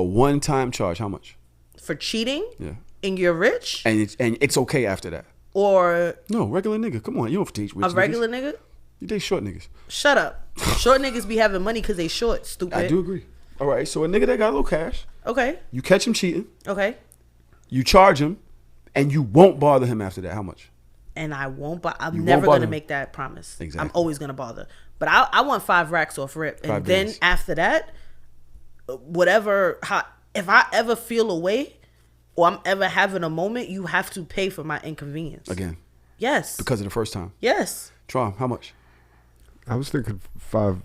one-time charge. How much? For cheating? Yeah. And you're rich? And it's okay after that. Or No, regular nigga. Come on, you don't have to teach rich a regular niggas. nigga? You date short niggas. Shut up. Short niggas be having money because they short, stupid. I do agree. All right, so a nigga that got a little cash, Okay. you catch him cheating, Okay. you charge him, and you won't bother him after that. How much? And I won't, but I'm You never won't going bother to him. make that promise. Exactly. I'm always going to bother. But I want 5 racks off rip. And 5 then days. after that, if I ever feel away or I'm ever having a moment, you have to pay for my inconvenience. Again. Yes. Because of the first time. Yes. Try how much? I was thinking five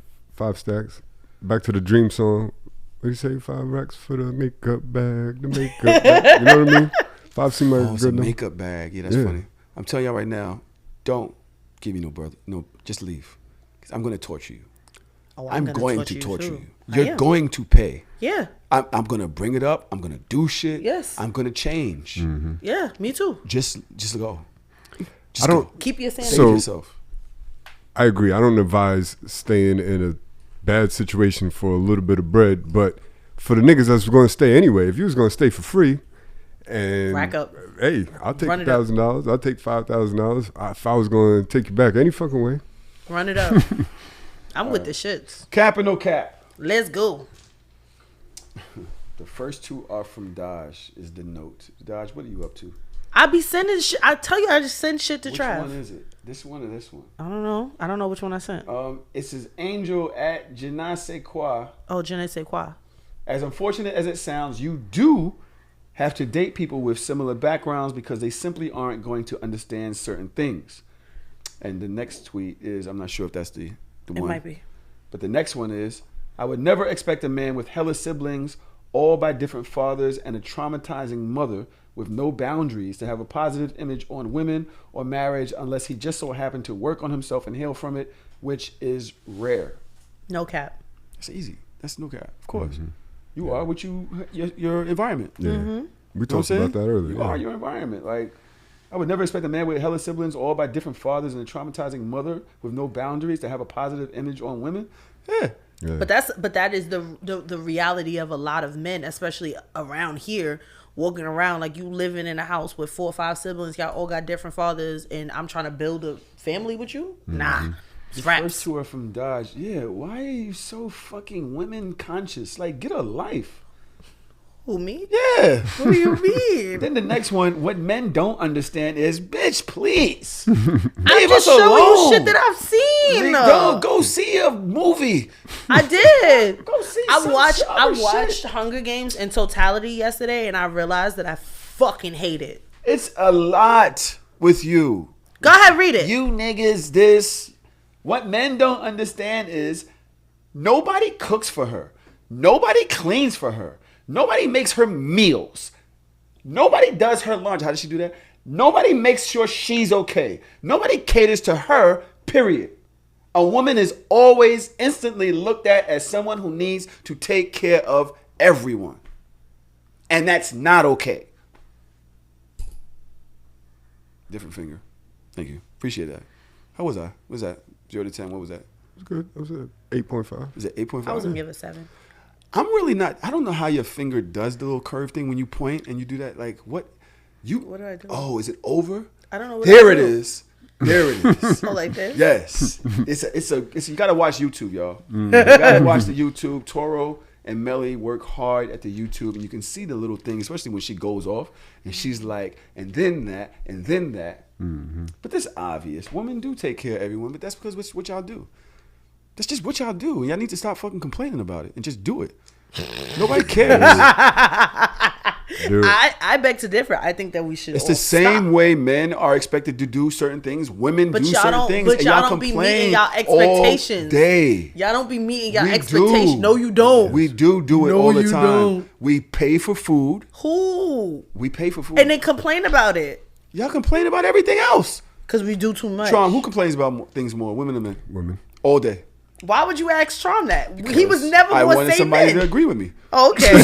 stacks. Back to the Dream song. What do you say? 5 racks for the makeup bag. The makeup bag. You know what I mean? 5 seem like Oh, it's a good enough. makeup bag. Yeah, that's funny. I'm telling y'all right now, don't give me no brother. No, just leave. 'Cause I'm going to torture you. Oh, I'm gonna going to torture too. you. I You're am. going to pay. Yeah. I'm going to bring it up. I'm going to do shit. Yes. I'm going to change. Mm-hmm. Yeah, me too. Just go. I don't. Keep your sanity. Save yourself. I agree. I don't advise staying in a bad situation for a little bit of bread, but for the niggas that's going to stay anyway, if you was going to stay for free, and Rack up. hey, I'll take Run it up. $1,000. I'll take $5,000. If I was going to take you back any fucking way, Run it up. I'm with the shits. Cap or no cap? Let's go. The first 2 are from Dodge. Is the note. Dodge, what are you up to? I be sending shit. I tell you, I just send shit to Which Trav. one is it? This one or this one? I don't know. I don't know which one I sent. It says Angel at Je ne sais quoi. Oh, je ne sais quoi. As unfortunate as it sounds, you do have to date people with similar backgrounds because they simply aren't going to understand certain things. And the next tweet is, I'm not sure if that's the one. It might be. But the next one is, I would never expect a man with hella siblings, all by different fathers, and a traumatizing mother with no boundaries to have a positive image on women or marriage unless he just so happened to work on himself and heal from it, which is rare. No cap. That's easy. That's no cap. Of course. You are what your environment. yeah, Mm-hmm. we You know what talked I'm about saying? that earlier. You yeah. are your environment. Like, I would never expect a man with hella siblings, all by different fathers, and a traumatizing mother with no boundaries to have a positive image on women. Yeah. Yeah. But that is the reality of a lot of men, especially around here, walking around like you living in a house with 4 or 5 siblings, y'all all got different fathers, and I'm trying to build a family with you. Nah, it's The raps. first 2 are from Dodge. Yeah, why are you so fucking women conscious? Like, get a life. Who, me? Yeah. What do you mean? Then the next one, what men don't understand is, bitch, please. I'm Leave just us showing alone. you shit that I've seen. Go see a movie. I did. Go see I some watched other shit. Hunger Games in totality yesterday, and I realized that I fucking hate it. It's a lot with you. Go ahead, read it. You niggas, this. What men don't understand is nobody cooks for her. Nobody cleans for her. Nobody makes her meals. Nobody does her lunch. How does she do that? Nobody makes sure she's okay. Nobody caters to her, period. A woman is always instantly looked at as someone who needs to take care of everyone. And that's not okay. Different finger. Thank you. Appreciate that. How was I? What was that? 0 to 10, what was that? It was good. It was at 8.5. Was it 8.5? I was gonna give it 7. I'm really not. I don't know how your finger does the little curve thing when you point and you do that. Like, what? What do I do? Oh, is it over? I don't know what Here I it do. is. There it is. Oh, like this? Yes. It's you gotta watch YouTube, y'all. You gotta watch the YouTube. Toro and Melly work hard at the YouTube, and you can see the little thing, especially when she goes off and she's like, and then that, and then that. But that's obvious. Women do take care of everyone, but that's because what y'all do. That's just what y'all do. Y'all need to stop fucking complaining about it and just do it. Nobody cares. I beg to differ. I think that we should. It's the same way men are expected to do certain things. Women do certain things. But y'all don't be meeting y'all expectations. All day. Y'all don't be meeting y'all expectations. No, you don't. We do it all the time. Don't. We pay for food. Who? We pay for food. And then complain about it. Y'all complain about everything else. Because we do too much. Tron, who complains about things more, women or men? Women. All day. Why would you ask Tron that? Because he was never I going to wanted say somebody men. to agree with me. Okay.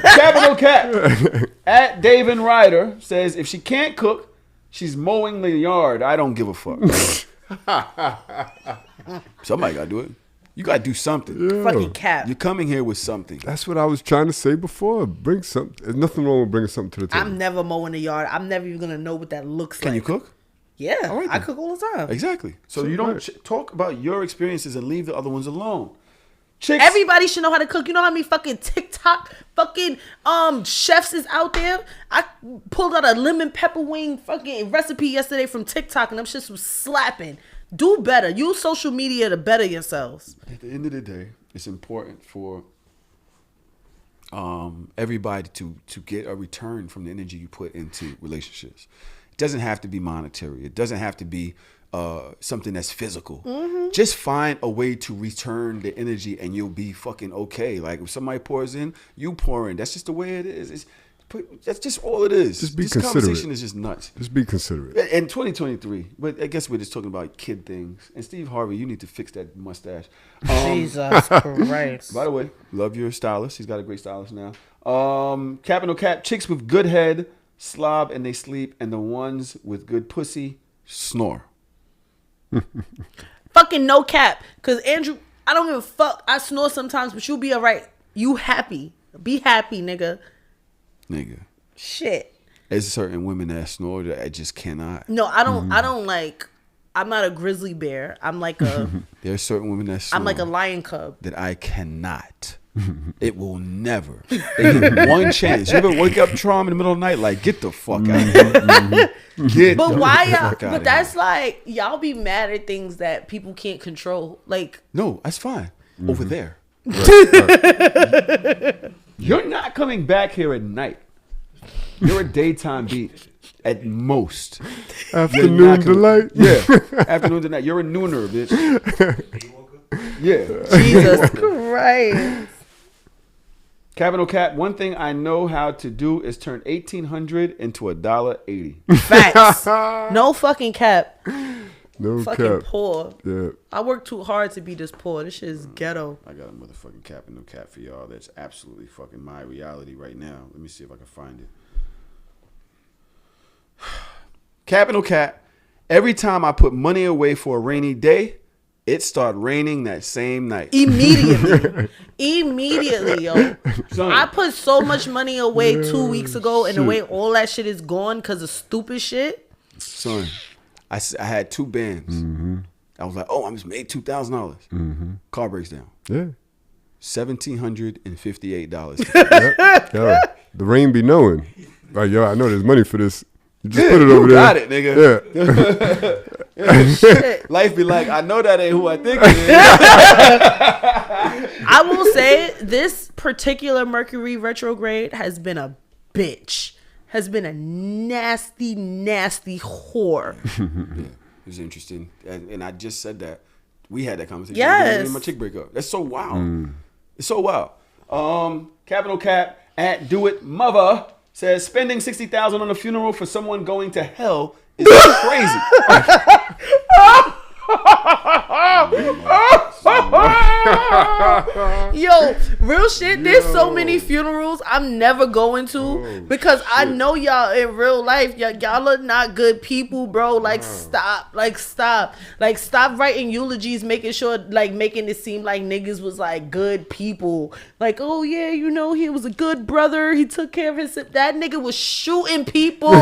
Capital Cat at David Ryder says, if she can't cook, she's mowing the yard. I don't give a fuck. Somebody got to do it. You got to do something. Yeah. Fucking Cap. You're coming here with something. That's what I was trying to say before. Bring something. There's nothing wrong with bringing something to the table. I'm never mowing the yard. I'm never even going to know what that looks like. Can you cook? Yeah. All right, I cook all the time. Exactly. So you don't talk about your experiences and leave the other ones alone. Chicks. Everybody should know how to cook. You know how many fucking TikTok fucking chefs is out there? I pulled out a lemon pepper wing fucking recipe yesterday from TikTok and them shits was slapping. Do better. Use social media to better yourselves. At the end of the day, it's important for everybody to get a return from the energy you put into relationships. It doesn't have to be monetary. It doesn't have to be something that's physical. Mm-hmm. Just find a way to return the energy and you'll be fucking okay. Like if somebody pours in, you pour in. That's just the way it is. That's just all it is. Just be this considerate. Conversation is just nuts. Just be considerate. In 2023, but I guess we're just talking about kid things. And Steve Harvey, you need to fix that mustache. Jesus Christ. By the way, love your stylist. He's got a great stylist now. Cap and no cap. Chicks with good head slob and they sleep, and the ones with good pussy snore. Fucking no cap. Because Andrew, I don't give a fuck. I snore sometimes, but you'll be all right. You happy. Be happy, nigga. Shit. There's certain women that snore that I just cannot. No, I don't. I don't like. I'm not a grizzly bear. I'm like a. There are certain women that snore. I'm like a lion cub. That I cannot. It will never. They get one chance. You ever wake up Trom in the middle of the night like, get the fuck out of here. Get But the why fuck y'all? out But of that's here. like y'all be mad at things that people can't control. Like No, that's fine. Over there. You're not coming back here at night. You're a daytime beat at most. Afternoon delight. Yeah, afternoon delight. You're a nooner, bitch. Yeah. Jesus Christ. Cap and no cap. One thing I know how to do is turn $1,800 into $1.80. Facts. No fucking cap. No fucking cap. poor. Yeah. I work too hard to be this poor. This shit is ghetto. I got a motherfucking cap and no cap for y'all. That's absolutely fucking my reality right now. Let me see if I can find it. Cap and no cap. Every time I put money away for a rainy day, it start raining that same night. Immediately. Immediately, yo. Son. I put so much money away 2 weeks ago, and the way all that shit is gone because of stupid shit. Son, I had two bands. Mm-hmm. I was like, oh, I just made $2,000. Mm-hmm. Car breaks down. Yeah. $1,758. Yo, the rain be knowing. Like, yo, I know there's money for this. You just put it over there. Got it, nigga. Yeah. Life be like, I know that ain't who I think it is. I will say this particular Mercury retrograde has been a bitch. Has been a nasty, nasty whore. Yeah, it was interesting. And I just said that. We had that conversation. Yes. Me and my chick break up. That's so wild. It's so wild. Capital Cap at Do It Mother says spending $60,000 on a funeral for someone going to hell is crazy. Yo, real shit. There's so many funerals I'm never going to because I know y'all in real life. Y'all are not good people, bro. Like stop. Like stop writing eulogies, making it seem like niggas was like good people. Like, oh yeah, you know he was a good brother. He took care of his. That nigga was shooting people.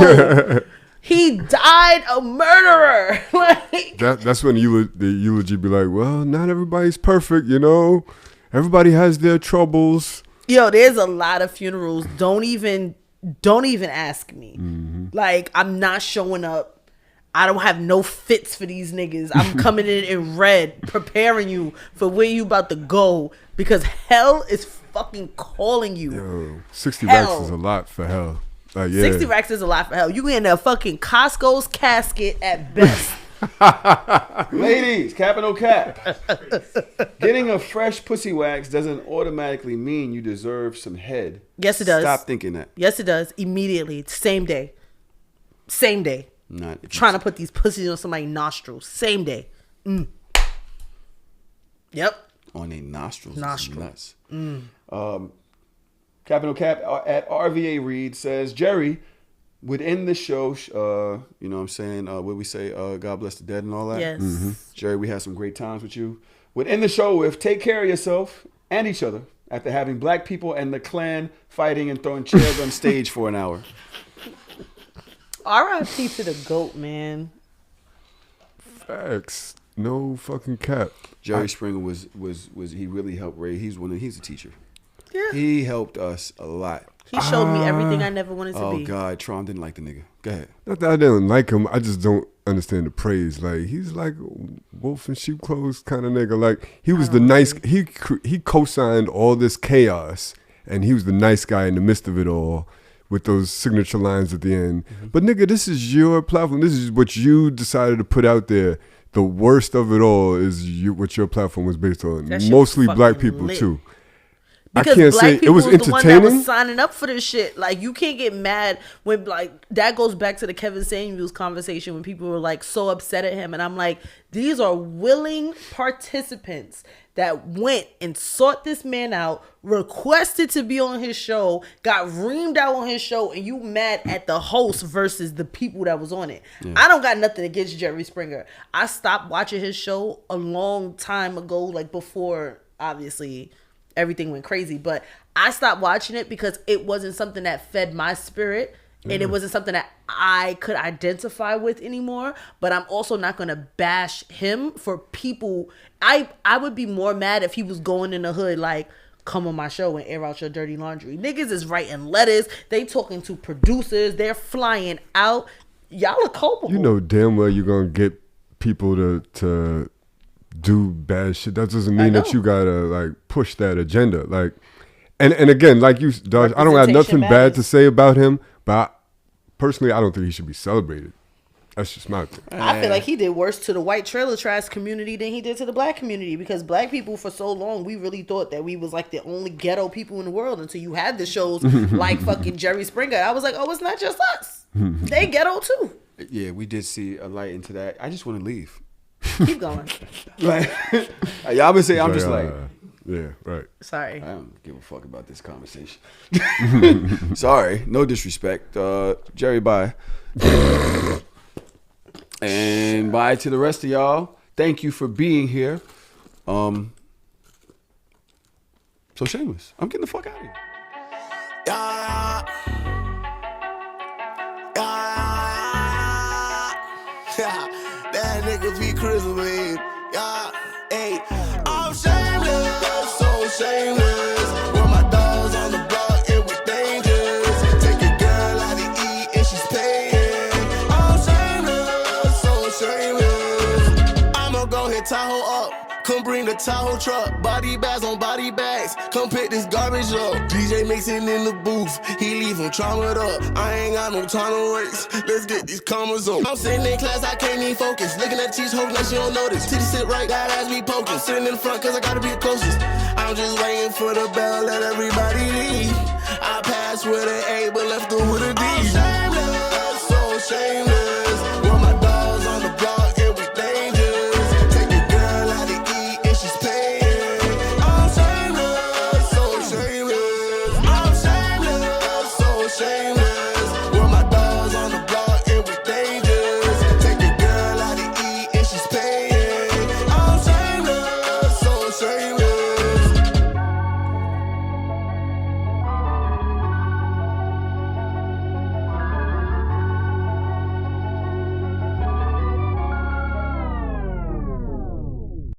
He died a murderer. Like That's when the eulogy be like, well, not everybody's perfect, you know. Everybody has their troubles. Yo, there's a lot of funerals. Don't even ask me. Mm-hmm. Like, I'm not showing up. I don't have no fits for these niggas. I'm coming in red, preparing you for where you about to go because hell is fucking calling you. Yo, 60 racks is a lot for hell. Like, yeah. 60 racks is a lot for hell. You in a fucking Costco's casket at best. Ladies, cap or no cap. Getting a fresh pussy wax doesn't automatically mean you deserve some head. Yes, it does. Stop thinking that. Yes, it does. Immediately. Same day. Same day. Not trying to put these pussies on somebody's nostrils. Same day. Yep. On their nostrils. Nuts. Cap or no cap at RVA Reed says, Jerry would end the show, you know what I'm saying, what we say, God bless the dead and all that. Yes. Jerry, we had some great times with you. Would end the show with take care of yourself and each other after having black people and the Klan fighting and throwing chairs on stage for an hour. R.I.P. to the GOAT, man. Facts. No fucking cap. Jerry Springer was he really helped Ray. He's a teacher. Yeah. He helped us a lot. He showed me everything I never wanted to be. Oh God, Tron didn't like the nigga. Go ahead. Not that I didn't like him. I just don't understand the praise. Like, he's like wolf in sheep clothes kind of nigga. Like, he was the nice. He co-signed all this chaos, and he was the nice guy in the midst of it all, with those signature lines at the end. But nigga, this is your platform. This is what you decided to put out there. The worst of it all is what your platform was based on. Mostly black people lit. too. Because I can't black say it people was was the one that entertaining. was signing up for this shit. Like, you can't get mad when, like, that goes back to the Kevin Samuels conversation when people were like so upset at him, and I'm like, these are willing participants that went and sought this man out, requested to be on his show, got reamed out on his show, and you mad at the host versus the people that was on it. Yeah. I don't got nothing against Jerry Springer. I stopped watching his show a long time ago, like before, obviously, everything went crazy, but I stopped watching it because it wasn't something that fed my spirit, and it wasn't something that I could identify with anymore. But I'm also not going to bash him for people. I would be more mad if he was going in the hood like, come on my show and air out your dirty laundry. Niggas is writing letters, they talking to producers, they're flying out. Y'all are culpable. You know damn well you're gonna get people to do bad shit. That doesn't mean that you gotta like push that agenda. Like, and again, like you, Dodge, I don't have nothing bad to say about him, but personally, I don't think he should be celebrated. That's just my thing. I feel like he did worse to the white trailer trash community than he did to the black community, because black people for so long, we really thought that we was like the only ghetto people in the world until you had the shows like fucking Jerry Springer. I was like, oh, it's not just us. They ghetto too. Yeah, we did see a light into that. I just want to leave. Keep going. Like, y'all been saying, I'm just like, yeah, right. Sorry. I don't give a fuck about this conversation. Sorry, no disrespect. Jerry, bye. And bye to the rest of y'all. Thank you for being here. So Shameless, I'm getting the fuck out of here. That nigga be crispy. Yeah, hey, I'm shameless, so shameless. With my dogs on the block, it was dangerous. Take a girl out to eat and she's paying. I'm shameless, so shameless. I'ma go hit Tahoe up. Come bring the Tahoe truck, body bags on body bags. Come pick this garbage up. DJ mixing in the booth, he leave him traumatized up. I ain't got no time to waste. Let's get these commas on. I'm sitting in class, I can't even focus. Looking at cheese, hoping that she don't notice. Titty sit right, that ass be poking. I'm sitting in the front, cause I gotta be the closest. I'm just waiting for the bell, let everybody